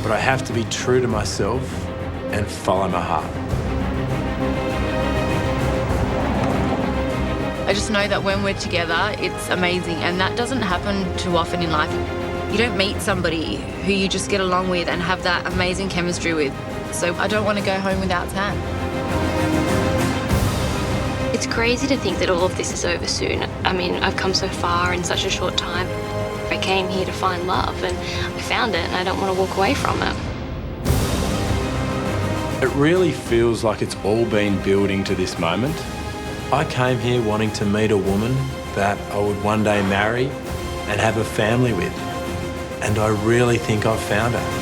but I have to be true to myself and follow my heart. I just know that when we're together, it's amazing, and that doesn't happen too often in life. You don't meet somebody who you just get along with and have that amazing chemistry with. So I don't want to go home without Sam. It's crazy to think that all of this is over soon. I mean, I've come so far in such a short time. I came here to find love, and I found it, and I don't want to walk away from it. It really feels like it's all been building to this moment. I came here wanting to meet a woman that I would one day marry and have a family with. And I really think I've found her.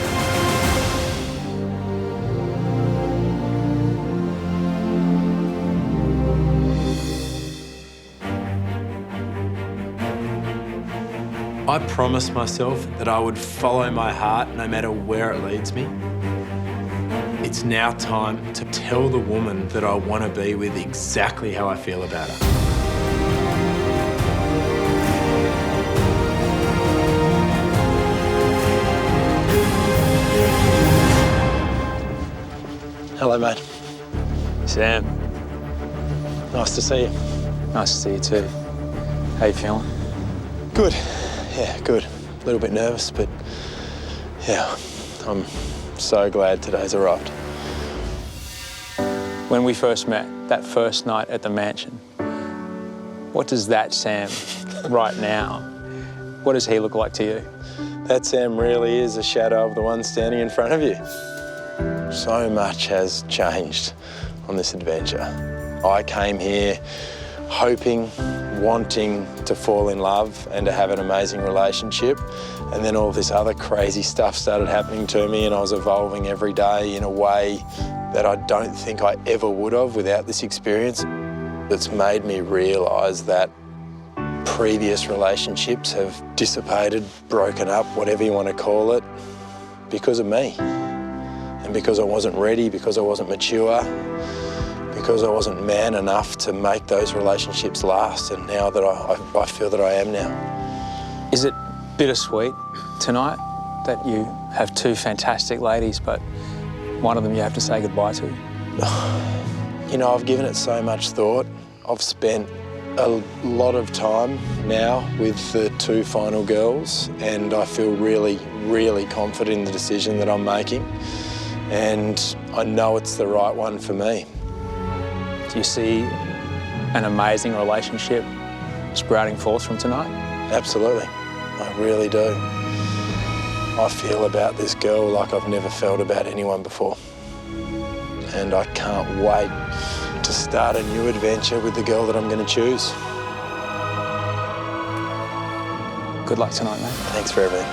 I promised myself that I would follow my heart no matter where it leads me. It's now time to tell the woman that I want to be with exactly how I feel about her. Hello, mate. Sam. Nice to see you. Nice to see you too. How you feeling? Good. Yeah, good. A little bit nervous, but yeah, I'm so glad today's arrived. When we first met, that first night at the mansion, what does that Sam right now, what does he look like to you? That Sam really is a shadow of the one standing in front of you. So much has changed on this adventure. I came here hoping, wanting to fall in love and to have an amazing relationship. And then all this other crazy stuff started happening to me, and I was evolving every day in a way that I don't think I ever would have without this experience. It's made me realise that previous relationships have dissipated, broken up, whatever you want to call it, because of me. And because I wasn't ready, because I wasn't mature, because I wasn't man enough to make those relationships last, and now that I feel that I am now. Is it bittersweet tonight that you have two fantastic ladies, but one of them you have to say goodbye to? You know, I've given it so much thought. I've spent a lot of time now with the two final girls, and I feel really, really confident in the decision that I'm making. And I know it's the right one for me. Do you see an amazing relationship sprouting forth from tonight? Absolutely, I really do. I feel about this girl like I've never felt about anyone before. And I can't wait to start a new adventure with the girl that I'm going to choose. Good luck tonight, mate. Thanks for everything.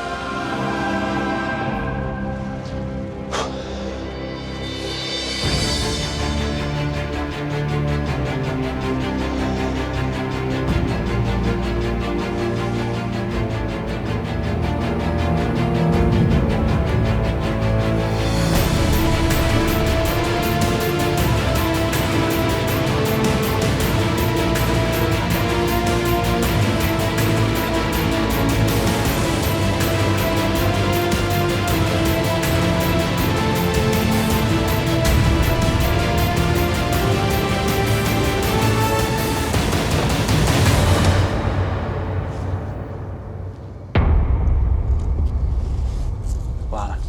Lana,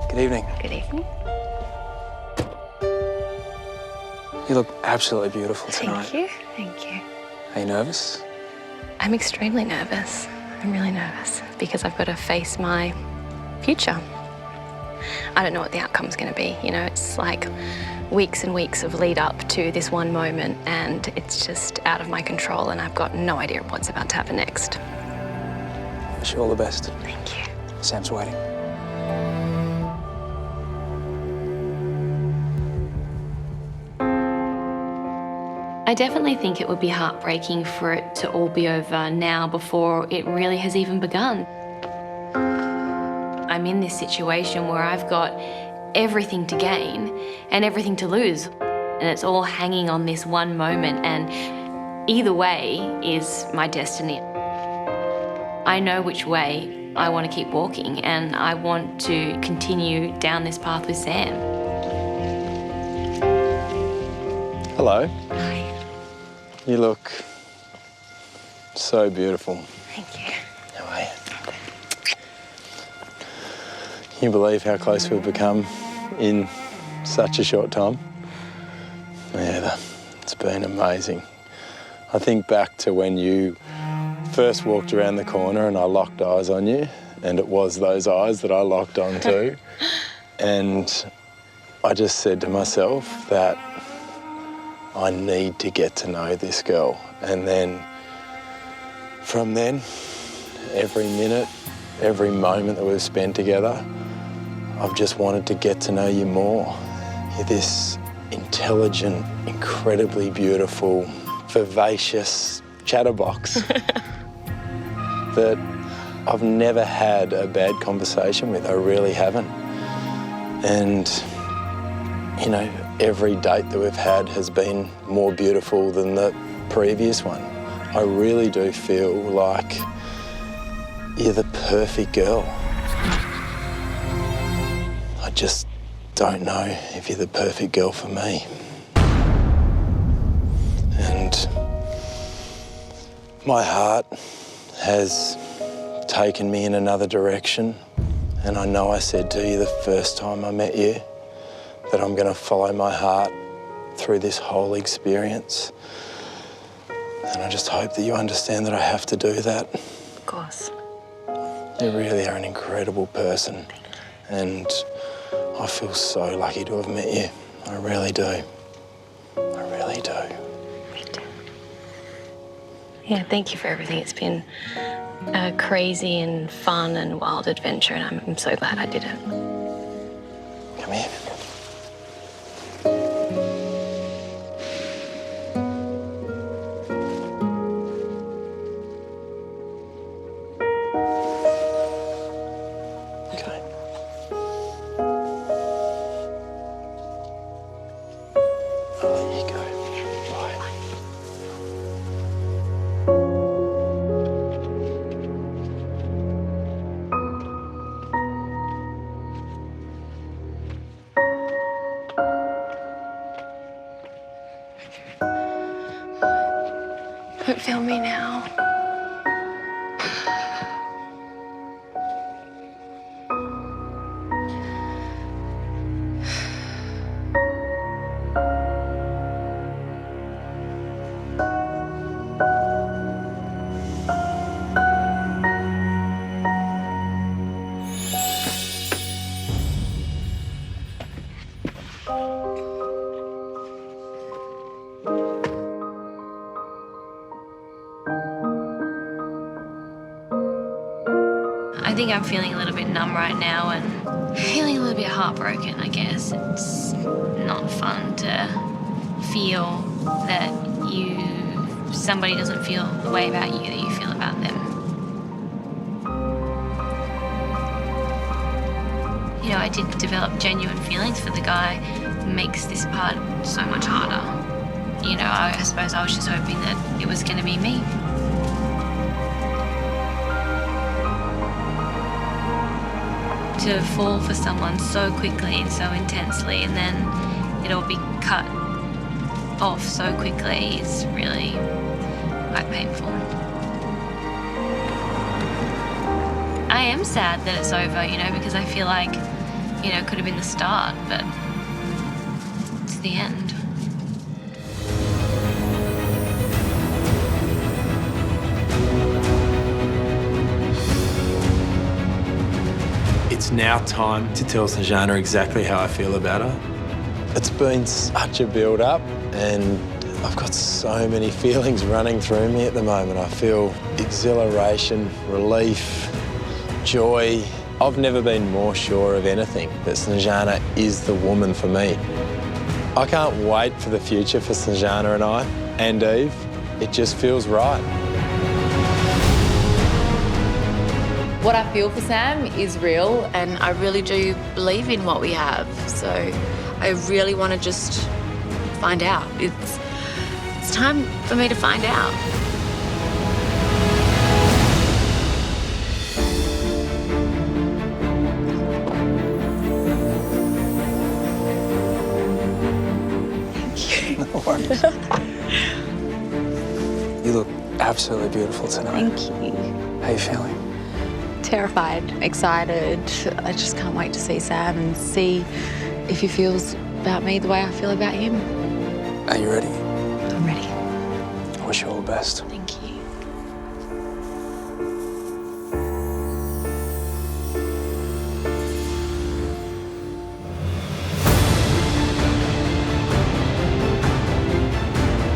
good evening. Good evening. You look absolutely beautiful tonight. Thank you. Thank you. Are you nervous? I'm extremely nervous. I'm really nervous because I've got to face my future. I don't know what the outcome's going to be. You know, it's like weeks and weeks of lead up to this one moment, and it's just out of my control, and I've got no idea what's about to happen next. Wish you all the best. Thank you. Sam's waiting. I definitely think it would be heartbreaking for it to all be over now before it really has even begun. I'm in this situation where I've got everything to gain and everything to lose, and it's all hanging on this one moment, and either way is my destiny. I know which way I want to keep walking and I want to continue down this path with Sam. Hello. Hi. You look so beautiful. Thank you. How are you? Can you believe how close we've become in such a short time? Yeah, it's been amazing. I think back to when you first walked around the corner and I locked eyes on you, and it was those eyes that I locked onto. And I just said to myself that I need to get to know this girl. And then from then, every minute, every moment that we've spent together, I've just wanted to get to know you more. You're this intelligent, incredibly beautiful, vivacious chatterbox that I've never had a bad conversation with. I really haven't. And, you know, every date that we've had has been more beautiful than the previous one. I really do feel like you're the perfect girl. I just don't know if you're the perfect girl for me. And my heart has taken me in another direction. And I know I said to you the first time I met you that I'm going to follow my heart through this whole experience. And I just hope that you understand that I have to do that. Of course. You really are an incredible person. And I feel so lucky to have met you. I really do. I really do. Me too. Yeah, thank you for everything. It's been a crazy and fun and wild adventure, and I'm so glad I did it. Come here. Okay. I'll let you go. Bye. Don't feel me now. I think I'm feeling a little bit numb right now and feeling a little bit heartbroken, I guess. It's not fun to feel that somebody doesn't feel the way about you that you feel about them. You know, I did develop genuine feelings for the guy. It makes this part so much harder. You know, I suppose I was just hoping that it was going to be me. To fall for someone so quickly and so intensely and then it'll be cut off so quickly is really quite painful. I am sad that it's over, you know, because I feel like, you know, it could have been the start, but it's the end. It's now time to tell Snezana exactly how I feel about her. It's been such a build-up and I've got so many feelings running through me at the moment. I feel exhilaration, relief, joy. I've never been more sure of anything that Snezana is the woman for me. I can't wait for the future for Snezana and I, and Eve. It just feels right. What I feel for Sam is real, and I really do believe in what we have. So I really want to just find out. It's time for me to find out. worries. You look absolutely beautiful tonight. Thank you. How you feeling? Terrified, excited. I just can't wait to see Sam and see if he feels about me the way I feel about him. Are you ready? I'm ready. I wish you all the best. Thank you.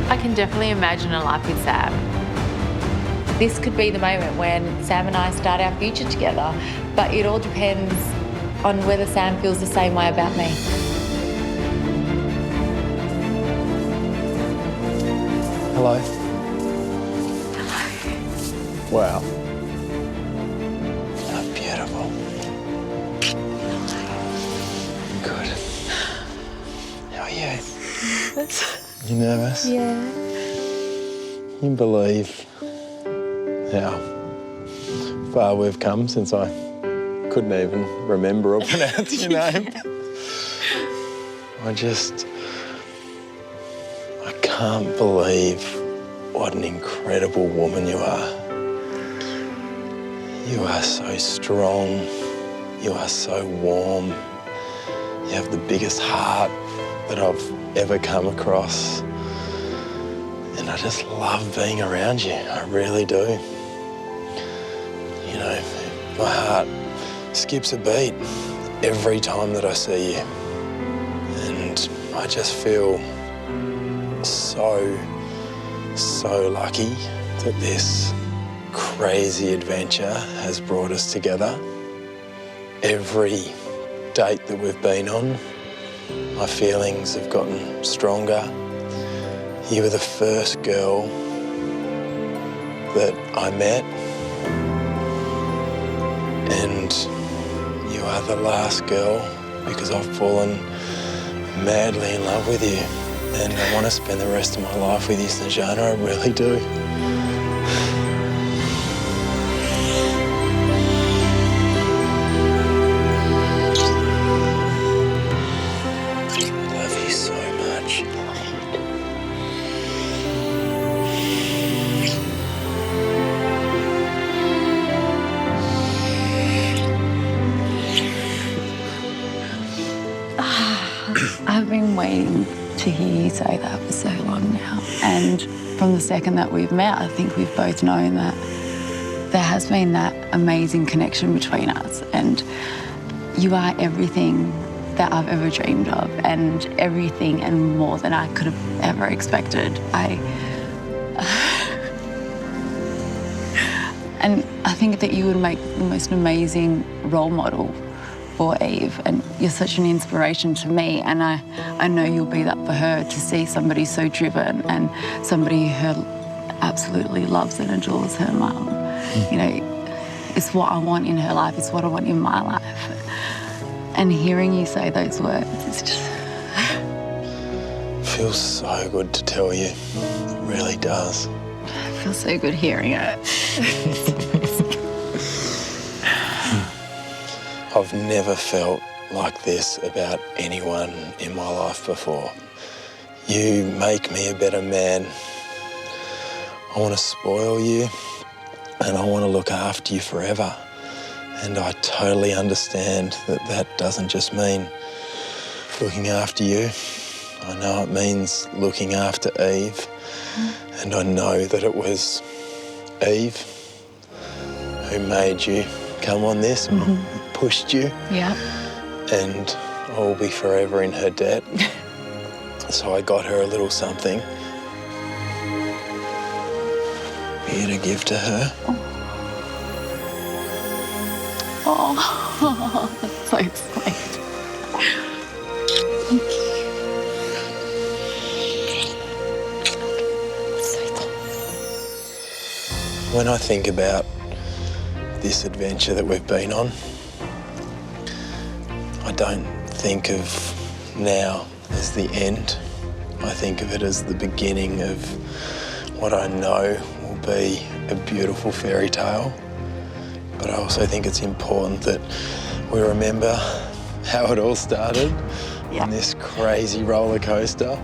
I can definitely imagine a life with Sam. This could be the moment when Sam and I start our future together, but it all depends on whether Sam feels the same way about me. Hello. Hello. Wow. How beautiful. Good. How are you? You nervous? Yeah. Can you believe how far we've come since I couldn't even remember or pronounce your name? I can't believe what an incredible woman you are. You are so strong. You are so warm. You have the biggest heart that I've ever come across. And I just love being around you. I really do. You know, my heart skips a beat every time that I see you. And I just feel so lucky that this crazy adventure has brought us together. Every date that we've been on, my feelings have gotten stronger. You were the first girl that I met, and you are the last girl because I've fallen madly in love with you. And I want to spend the rest of my life with you, Snezana, I really do. I love you so much. I've been waiting to hear you say that for so long now. And from the second that we've met, I think we've both known that there has been that amazing connection between us. And you are everything that I've ever dreamed of, and everything and more than I could have ever expected. And I think that you would make the most amazing role model for Eve, and you're such an inspiration to me, and I know you'll be that for her, to see somebody so driven and somebody who absolutely loves and adores her mum. You know, it's what I want in her life, it's what I want in my life. And hearing you say those words, it's just... It feels so good to tell you. It really does. It feels so good hearing it. I've never felt like this about anyone in my life before. You make me a better man. I want to spoil you, and I want to look after you forever. And I totally understand that that doesn't just mean looking after you. I know it means looking after Eve. And I know that it was Eve who made you come on this and pushed you. Yeah. And I'll be forever in her debt. So I got her a little something for you to give to her. Oh, that's so sweet. Thank you. When I think about this adventure that we've been on, I don't think of now as the end. I think of it as the beginning of what I know will be a beautiful fairy tale. But I also think it's important that we remember how it all started on this crazy roller coaster.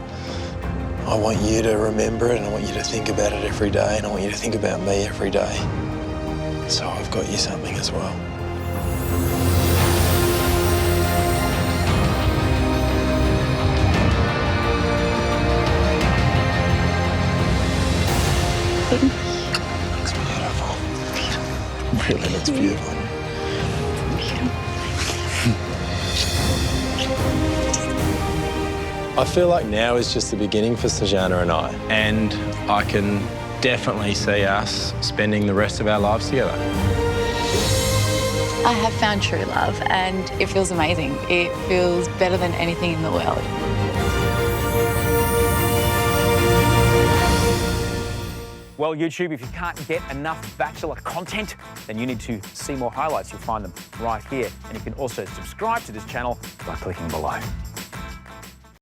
I want you to remember it, and I want you to think about it every day, and I want you to think about me every day. So I've got you something as well. Looks beautiful. Really looks beautiful. I feel like now is just the beginning for Snezana and I. And I can definitely see us spending the rest of our lives together. I have found true love and it feels amazing. It feels better than anything in the world. Well, YouTube, if you can't get enough Bachelor content, then you need to see more highlights. You'll find them right here. And you can also subscribe to this channel by clicking below.